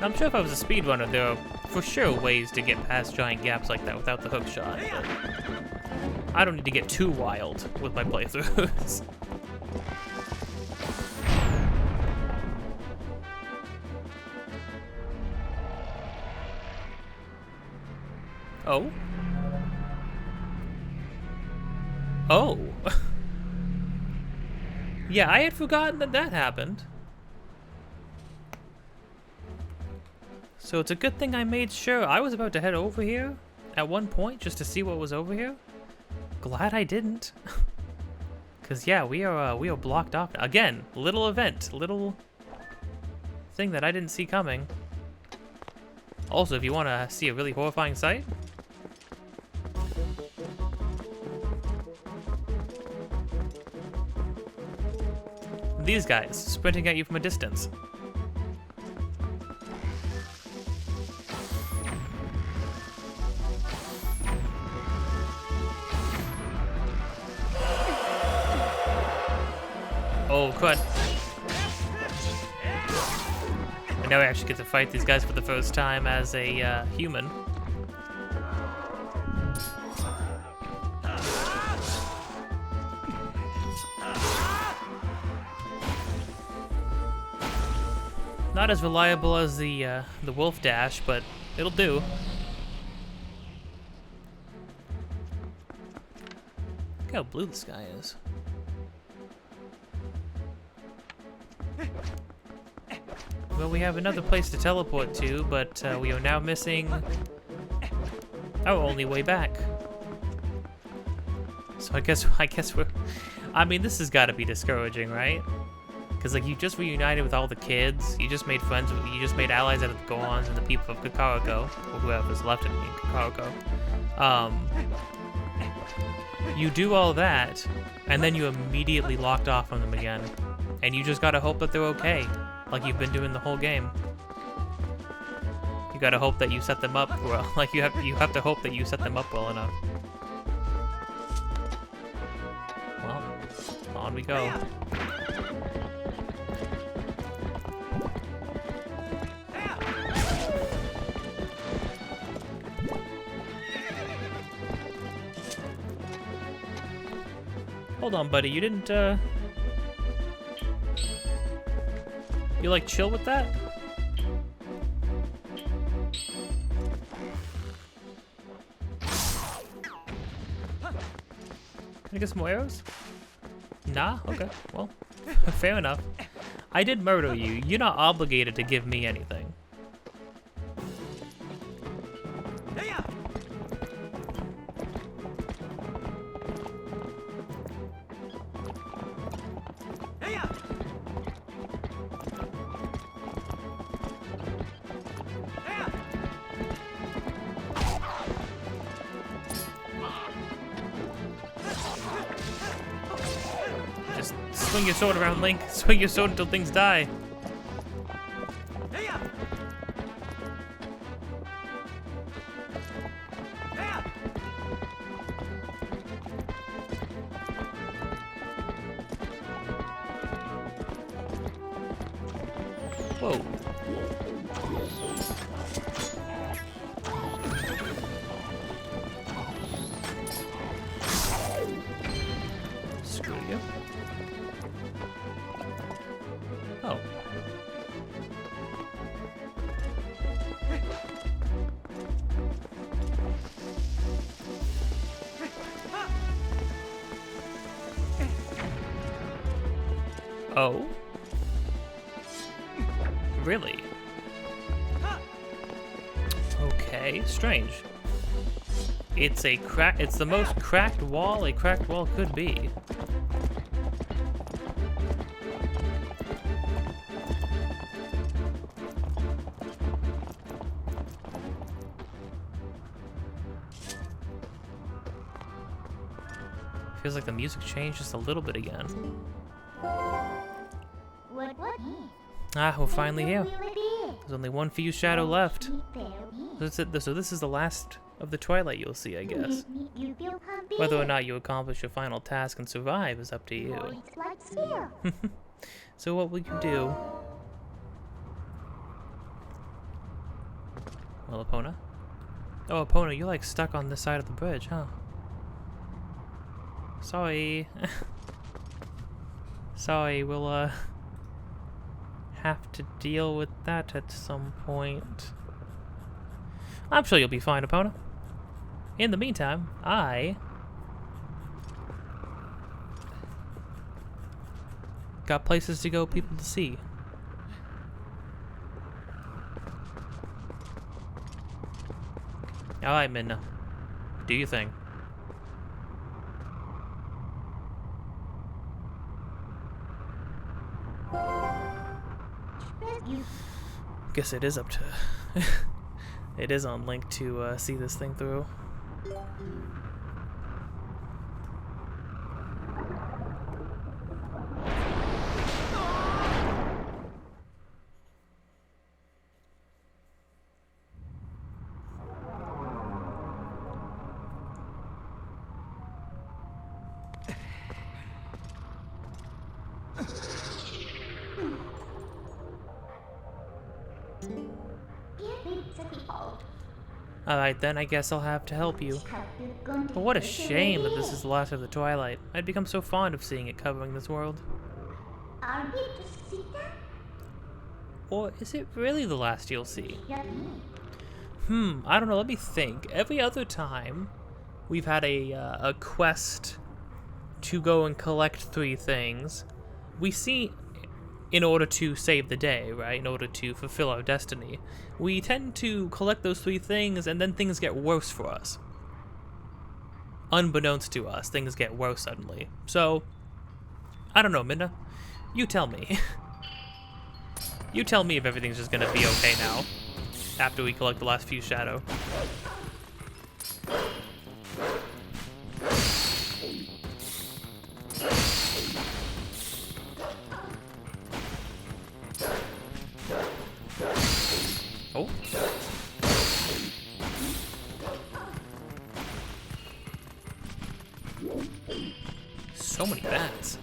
I'm sure if I was a speedrunner, there are for sure ways to get past giant gaps like that without the hook shot, but I don't need to get too wild with my playthroughs. Oh? Oh. Yeah, I had forgotten that happened. So it's a good thing I made sure. I was about to head over here at one point just to see what was over here. Glad I didn't. Cause yeah, we are blocked off. Again, little event, little thing that I didn't see coming. Also, if you want to see a really horrifying sight, these guys sprinting at you from a distance. Oh, crud. And now I actually get to fight these guys for the first time as a human. Not as reliable as the wolf dash, but it'll do. Look how blue the sky is. Well, we have another place to teleport to, but we are now missing our only way back. So I guess we're... I mean, this has got to be discouraging, right? Because, like, you just reunited with all the kids, you just made friends, you just made allies out of the Goans and the people of Kakariko, or whoever's left in Kakariko. You do all that, and then you immediately locked off from them again. And you just gotta hope that they're okay, like you've been doing the whole game. You gotta hope that you set them up well, like you have to hope that you set them up well enough. Well, on we go. Hold on, buddy, you didn't, you, like, chill with that? Can I get some more arrows? Nah? Okay, well, fair enough. I did murder you. You're not obligated to give me anything. Swing your sword around, Link. Swing your sword until things die. Whoa. Screw you. Oh. Oh? Really? Okay, strange. It's the most cracked wall a cracked wall could be. Feels like the music changed just a little bit again. What? Ah, we're finally here. There's only one fused shadow left. So this is the last of the Twilight you'll see, I guess. Whether or not you accomplish your final task and survive is up to you. So what will you do? Well, Epona? Oh, Epona, you're like stuck on this side of the bridge, huh? Sorry. Sorry, we'll have to deal with that at some point. I'm sure you'll be fine, Epona. In the meantime, I got places to go, people to see. Alright, Midna. Do your thing. Guess it is up to... it is on Link to see this thing through. Alright then, I guess I'll have to help you. But what a shame that this is the last of the Twilight. I'd become so fond of seeing it covering this world. Or is it really the last you'll see? I don't know, let me think. Every other time we've had a quest to go and collect 3 things, we see, in order to save the day, right, in order to fulfill our destiny, we tend to collect those 3 things and then things get worse for us. Unbeknownst to us, things get worse suddenly. So, I don't know, Minna. You tell me. You tell me if everything's just gonna be okay now, after we collect the last few shadow. Oh. So many bats.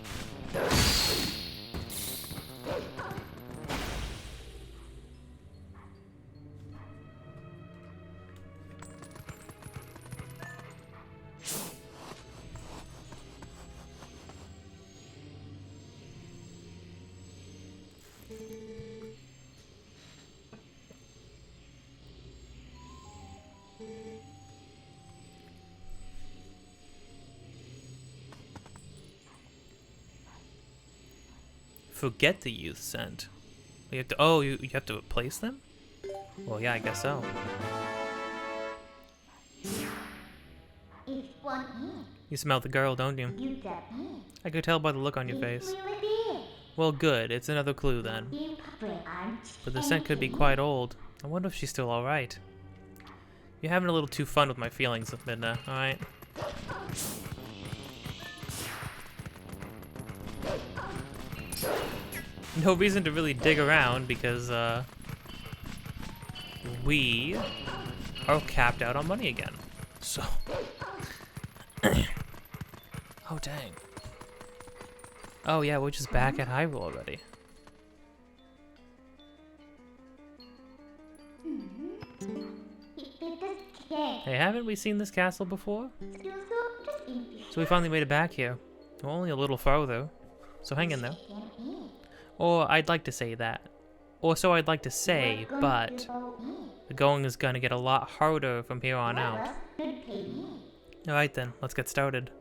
Forget the youth scent. You have to. Oh, you have to replace them? Well, yeah, I guess so. You smell the girl, don't you? I could tell by the look on your face. Well, good. It's another clue then. But the scent could be quite old. I wonder if she's still alright. You're having a little too fun with my feelings, Midna, alright? No reason to really dig around because, we are capped out on money again. So. Oh, dang. Oh, yeah, we're just back at Hyrule already. Hey, haven't we seen this castle before? So we finally made it back here. We're only a little farther, so hang in there. Or I'd like to say that. Or so I'd like to say, but the going is gonna get a lot harder from here on out. Alright then, let's get started.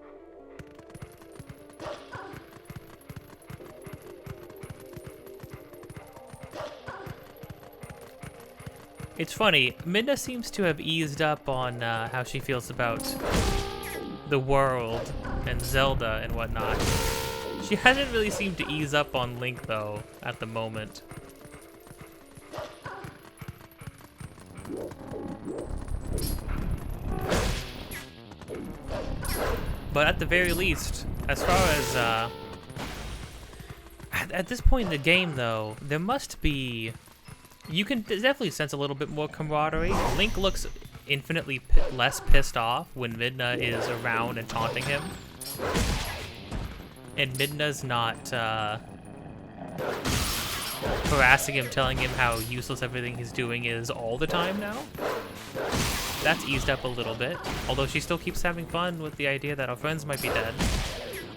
It's funny, Midna seems to have eased up on how she feels about the world and Zelda and whatnot. She hasn't really seemed to ease up on Link, though, at the moment. But at the very least, as far as, at this point in the game, though, there must be... You can definitely sense a little bit more camaraderie. Link looks infinitely less pissed off when Midna is around and taunting him. And Midna's not harassing him, telling him how useless everything he's doing is all the time now. That's eased up a little bit, although she still keeps having fun with the idea that our friends might be dead.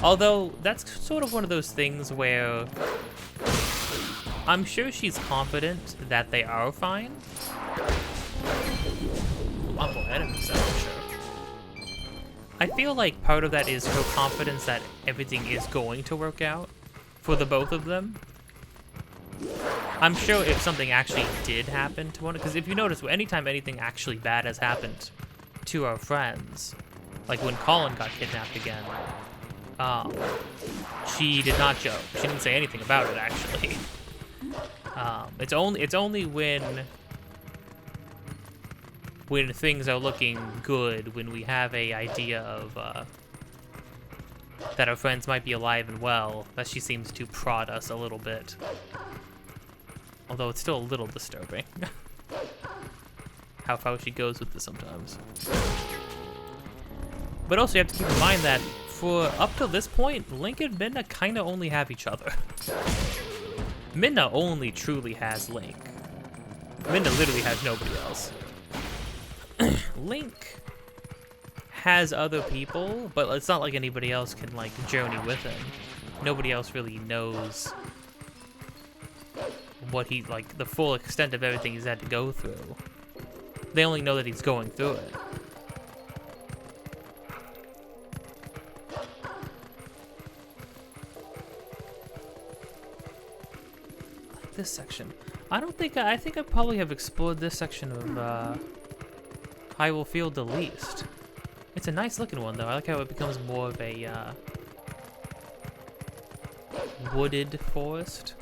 Although, that's sort of one of those things where I'm sure she's confident that they are fine. A lot more enemies, I'm sure. I feel like part of that is her confidence that everything is going to work out for the both of them. I'm sure if something actually did happen to one, because if you notice, anytime anything actually bad has happened to our friends, like when Colin got kidnapped again, she did not joke. She didn't say anything about it, actually. It's only when things are looking good, when we have a idea of that our friends might be alive and well, that she seems to prod us a little bit. Although it's still a little disturbing how far she goes with this sometimes. But also you have to keep in mind that for up till this point, Link and Midna kind of only have each other. Midna only truly has Link. Midna literally has nobody else. Link has other people, but it's not like anybody else can like journey with him. Nobody else really knows what he, like, the full extent of everything he's had to go through. They only know that he's going through it. Like this section. I think I probably have explored this section of Hyrule Field the least. It's a nice looking one though. I like how it becomes more of a wooded forest.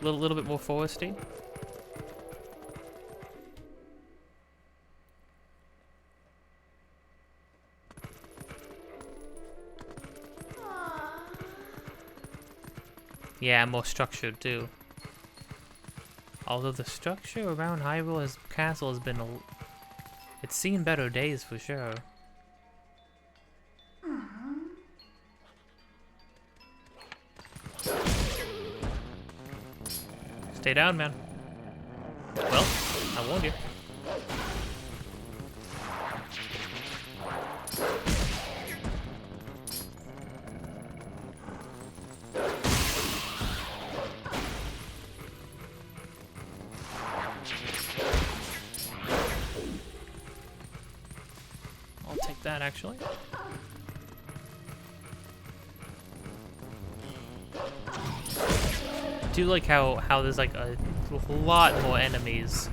Little bit more foresty. Yeah, more structured too. Although the structure around Hyrule's castle has been it's seen better days for sure. Stay down, man. Well, I warned you. I'll take that, actually. I do like how there's like a lot more enemies.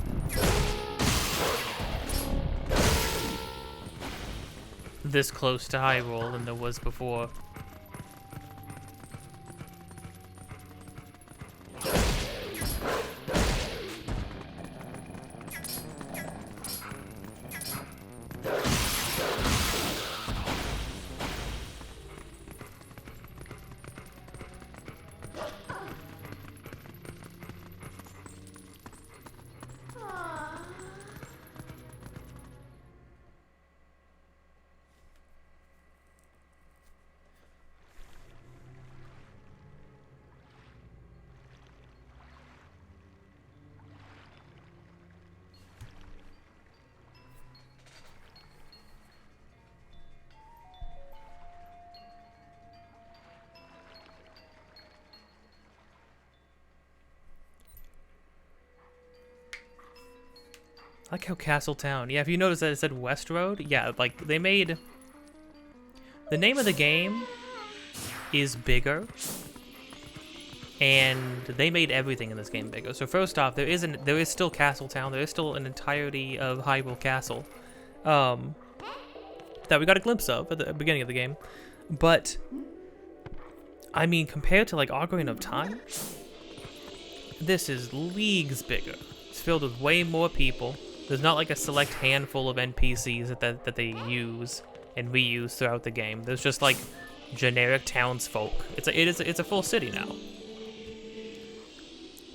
This close to Hyrule than there was before. I like how Castle Town. Yeah, if you notice that it said West Road, yeah, like they made the name of the game is bigger, and they made everything in this game bigger. So first off, there is still Castle Town. There is still an entirety of Hyrule Castle that we got a glimpse of at the beginning of the game. But I mean, compared to like Ocarina of Time, this is leagues bigger. It's filled with way more people. There's not like a select handful of NPCs that they use and reuse throughout the game. There's just like generic townsfolk. It's a full city now.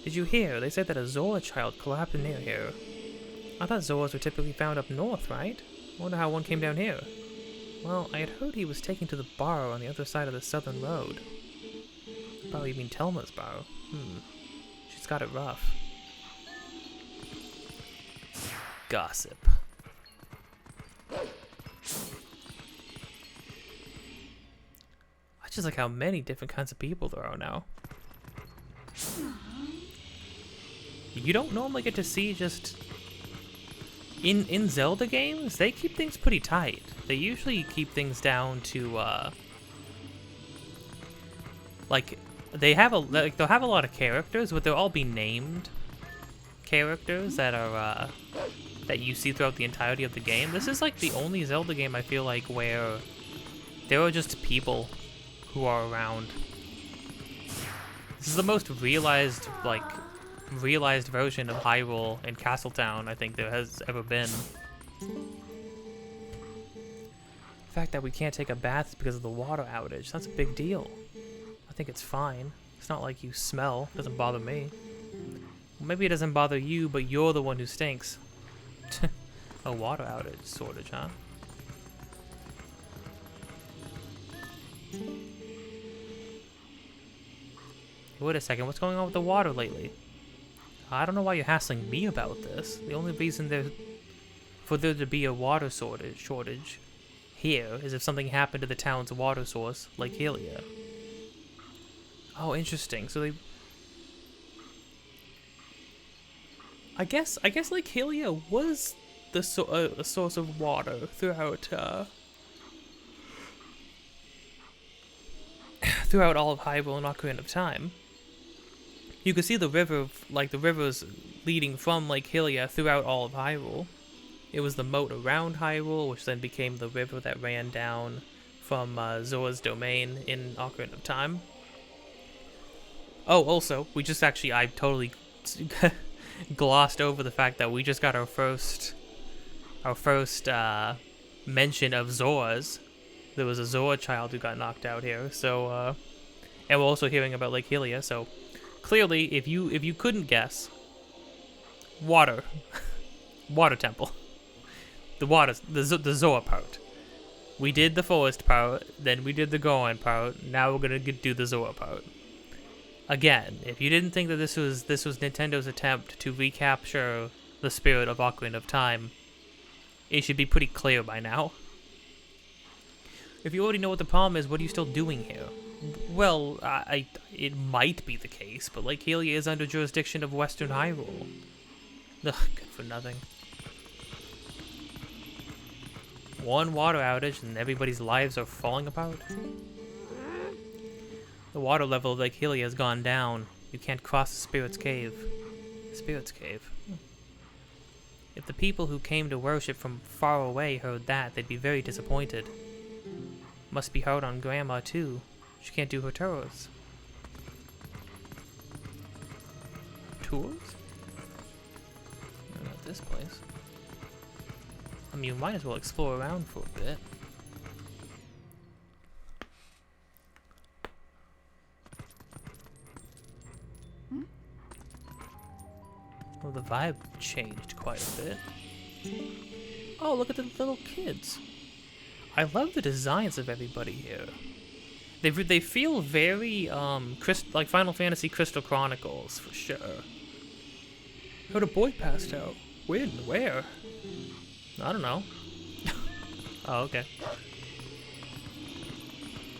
Did you hear? They said that a Zora child collapsed near here. I thought Zoras were typically found up north, right? I wonder how one came down here. Well, I had heard he was taken to the bar on the other side of the southern road. Probably you mean Telma's bar. She's got it rough. Gossip. I just like how many different kinds of people there are now. You don't normally get to see just in Zelda games, they keep things pretty tight. They usually keep things down to like they'll have a lot of characters, but they'll all be named characters that are that you see throughout the entirety of the game. This is like the only Zelda game I feel like where there are just people who are around. This is the most realized version of Hyrule and Castle Town I think there has ever been. The fact that we can't take a bath is because of the water outage. That's a big deal. I think it's fine. It's not like you smell. It doesn't bother me. Well, maybe it doesn't bother you, but you're the one who stinks. A water outage shortage, huh? Wait a second, what's going on with the water lately? I don't know why you're hassling me about this. The only reason for there to be a water shortage here is if something happened to the town's water source, Lake Helia. Oh, interesting. So they... I guess Lake Helia was the a source of water throughout throughout all of Hyrule and Ocarina of Time. You could see the river, like the rivers leading from Lake Hylia throughout all of Hyrule. It was the moat around Hyrule, which then became the river that ran down from Zora's domain in Ocarina of Time. Oh, also, we just actually, I totally glossed over the fact that we just got our first mention of Zoras. There was a Zora child who got knocked out here, so, and we're also hearing about Lake Hylia, so clearly, if you couldn't guess, water temple. The Zora part. We did the forest part, then we did the Goron part, now we're gonna do the Zora part. Again, if you didn't think that this was Nintendo's attempt to recapture the spirit of Ocarina of Time, it should be pretty clear by now. If you already know what the problem is, what are you still doing here? Well, it might be the case, but Lake Hylia is under jurisdiction of Western Hyrule. Ugh, good for nothing. One water outage and everybody's lives are falling apart. The water level of Lake Hylia has gone down. You can't cross the Spirit's Cave. Spirit's Cave. If the people who came to worship from far away heard that, they'd be very disappointed. Must be hard on Grandma, too. She can't do her tours. Tours? Not this place. I mean, you might as well explore around for a bit. Well, the vibe changed quite a bit. Oh, look at the little kids. I love the designs of everybody here. They feel very like Final Fantasy Crystal Chronicles for sure. Heard a boy passed out. When? Where? I don't know. Oh, okay.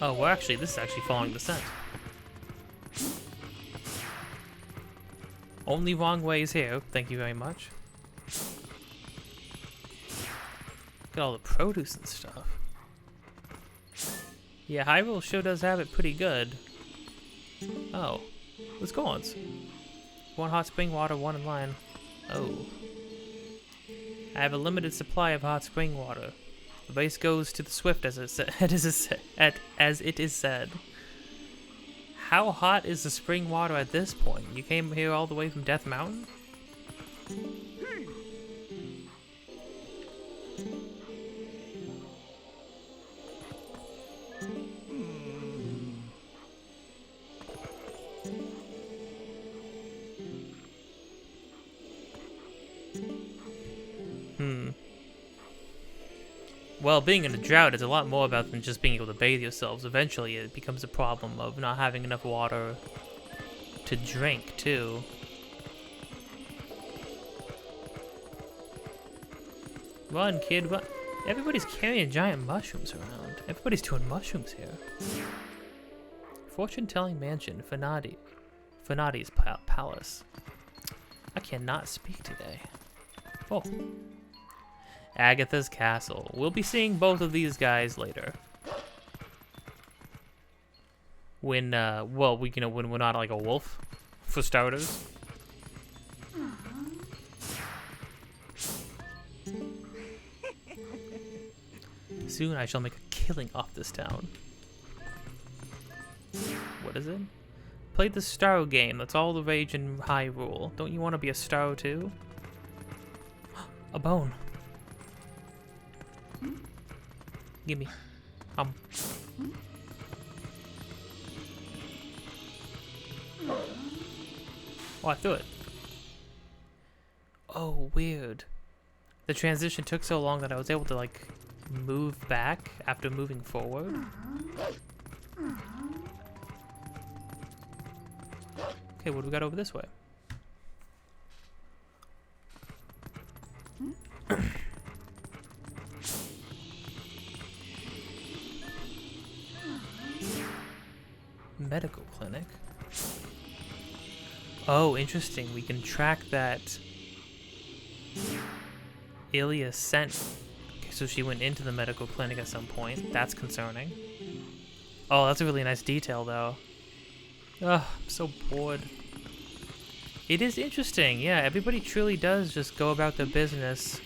Oh, well, actually, this is actually following the scent. Only wrong ways here. Thank you very much. Look at all the produce and stuff. Yeah, Hyrule sure does have it pretty good. Oh. Let's go on. One hot spring water, one in line. Oh. I have a limited supply of hot spring water. The base goes to the swift, as it is said. How hot is the spring water at this point? You came here all the way from Death Mountain? Well, being in a drought is a lot more about than just being able to bathe yourselves. Eventually, it becomes a problem of not having enough water to drink, too. Run, kid, run. Everybody's carrying giant mushrooms around. Everybody's doing mushrooms here. Fortune-telling mansion, Fanati's palace. I cannot speak today. Oh. Agatha's castle. We'll be seeing both of these guys later. When, well, when we're not like a wolf, for starters. Soon I shall make a killing off this town. What is it? Played the Star game. That's all the rage in Hyrule. Don't you want to be a star too? A bone. Gimme. Oh, I threw it. Oh, weird. The transition took so long that I was able to, like, move back after moving forward. Okay, what do we got over this way? Medical clinic. Oh, interesting. We can track that Ilya sent. Okay, so she went into the medical clinic at some point. That's concerning. Oh, that's a really nice detail, though. Ugh, I'm so bored. It is interesting. Yeah, everybody truly does just go about their business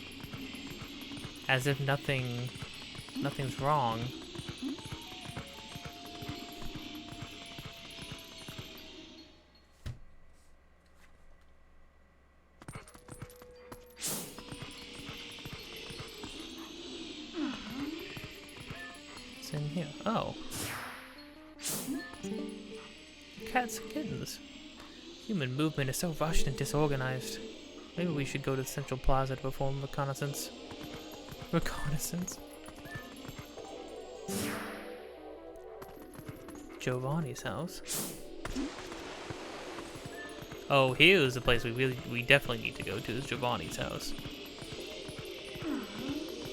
as if nothing's wrong. What's in here? Oh. Cats and kittens. Human movement is so rushed and disorganized. Maybe we should go to the Central Plaza to perform reconnaissance. Reconnaissance? Giovanni's house. Oh, here's the place we definitely need to go to, is Giovanni's house.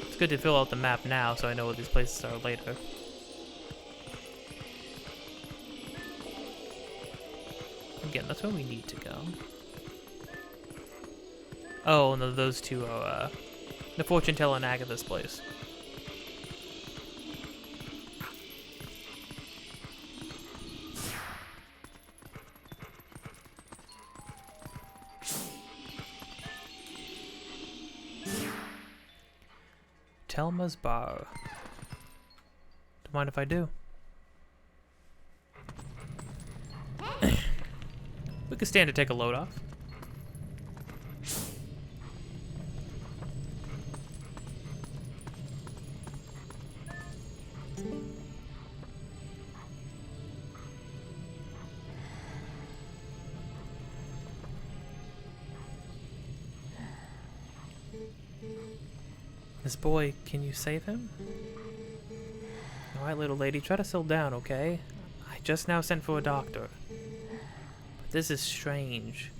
It's good to fill out the map now so I know where these places are later. Again, that's where we need to go. Oh, no, those two are the fortune teller and Agatha's place. Telma's bar. Don't mind if I do. We could stand to take a load off. This boy, can you save him? Alright, little lady, try to settle down, okay? I just now sent for a doctor. But this is strange.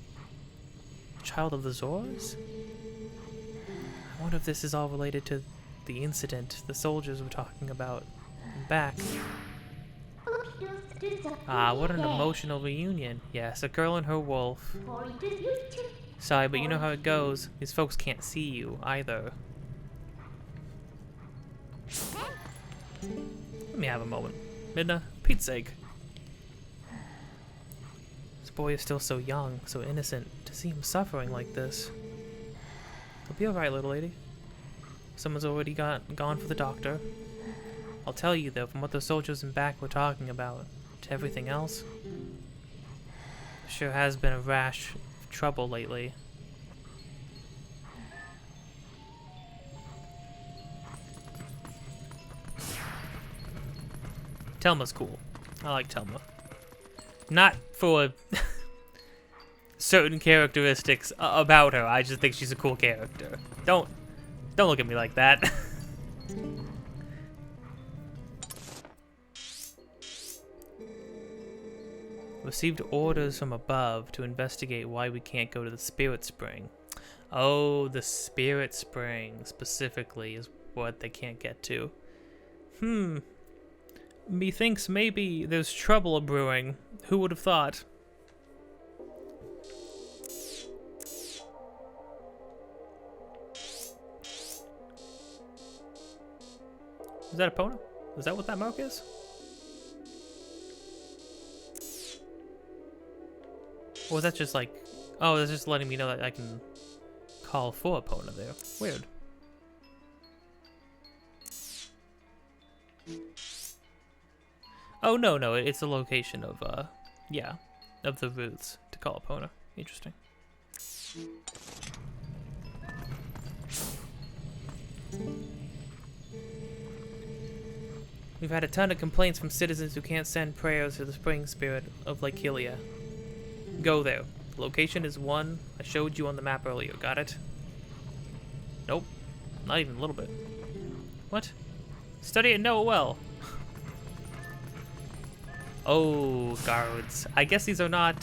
Child of the Zors? I wonder if this is all related to the incident the soldiers were talking about. Back. Ah, what an emotional reunion. Yes, a girl and her wolf. Sorry, but you know how it goes. These folks can't see you, either. Let me have a moment. Midna, Pete's sake. This boy is still so young, so innocent. To see him suffering like this. He'll be alright, little lady. Someone's already gone for the doctor. I'll tell you, though, from what the soldiers in back were talking about, to everything else, there sure has been a rash of trouble lately. Telma's cool. I like Telma. Not for certain characteristics about her. I just think she's a cool character. Don't look at me like that. Received orders from above to investigate why we can't go to the Spirit Spring. Oh, the Spirit Spring specifically is what they can't get to. Methinks maybe there's trouble a-brewing. Who would have thought? Is that a Epona? Is that what that mark is? Or was that just like... Oh, that's just letting me know that I can call for Epona there. Weird. Oh, no, it's the location of, yeah, of the roots to call Epona. Interesting. We've had a ton of complaints from citizens who can't send prayers to the spring spirit of Lake Hylia. Go there. The location is one I showed you on the map earlier. Got it? Nope. Not even a little bit. What? Study it and know it well. Oh, guards. I guess these are not,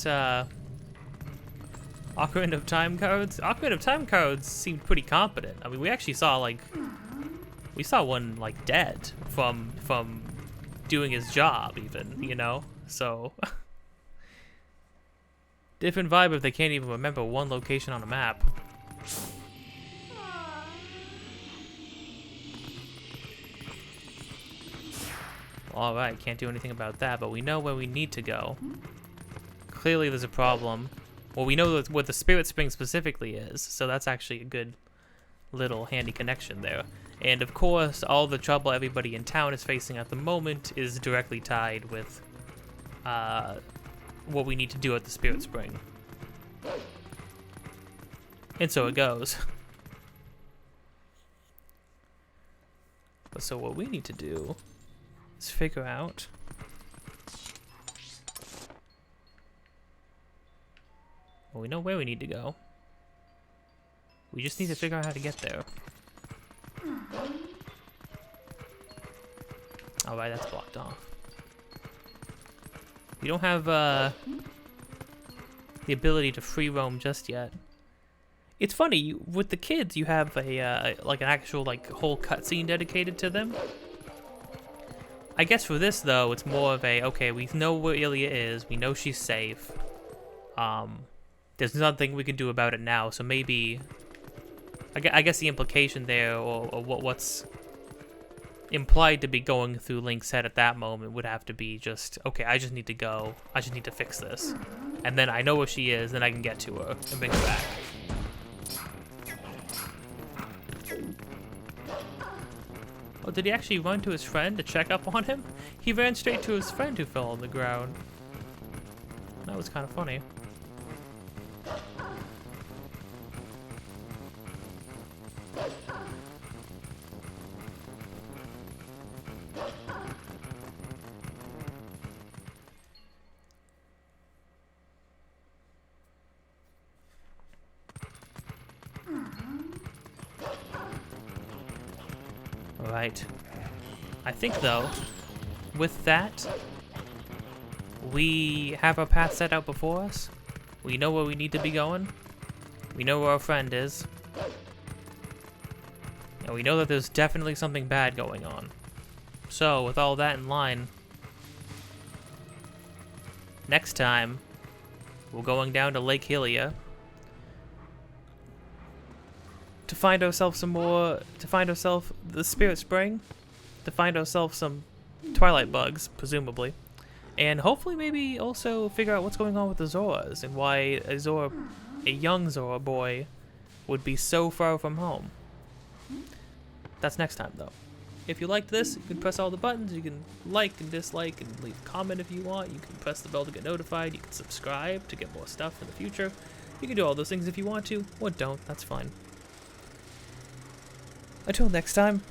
Ocarina of Time cards? Ocarina of Time cards seemed pretty competent. I mean, we actually saw, like... We saw one, like, dead from doing his job, even, you know? so... Different vibe if they can't even remember one location on a map. Alright, can't do anything about that, but we know where we need to go. Clearly there's a problem. Well, we know what the Spirit Spring specifically is, so that's actually a good little handy connection there. And of course, all the trouble everybody in town is facing at the moment is directly tied with what we need to do at the Spirit Spring. And so it goes. So what we need to do is figure out well, we know where we need to go. We just need to figure out how to get there. Alright, that's blocked off. We don't have the ability to free roam just yet. It's funny, with the kids you have a like an actual like whole cutscene dedicated to them. I guess for this though, it's more of a okay, we know where Ilya is, we know she's safe. There's nothing we can do about it now, so maybe I guess the implication there, or what's implied to be going through Link's head at that moment would have to be just, okay, I just need to go, I just need to fix this. And then I know where she is, then I can get to her and bring her back. Oh, did he actually run to his friend to check up on him? He ran straight to his friend who fell on the ground. That was kind of funny. Right. I think, though, with that, we have our path set out before us. We know where we need to be going. We know where our friend is. And we know that there's definitely something bad going on. So, with all that in line, next time, we're going down to Lake Hylia to find ourselves the Spirit Spring, to find ourselves some Twilight bugs, presumably, and hopefully maybe also figure out what's going on with the Zoras and why a young Zora boy would be so far from home. That's next time, though. If you liked this, you can press all the buttons. You can like and dislike and leave a comment if you want. You can press the bell to get notified. You can subscribe to get more stuff in the future. You can do all those things if you want to, or don't. That's fine. Until next time,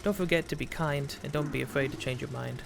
don't forget to be kind and don't be afraid to change your mind.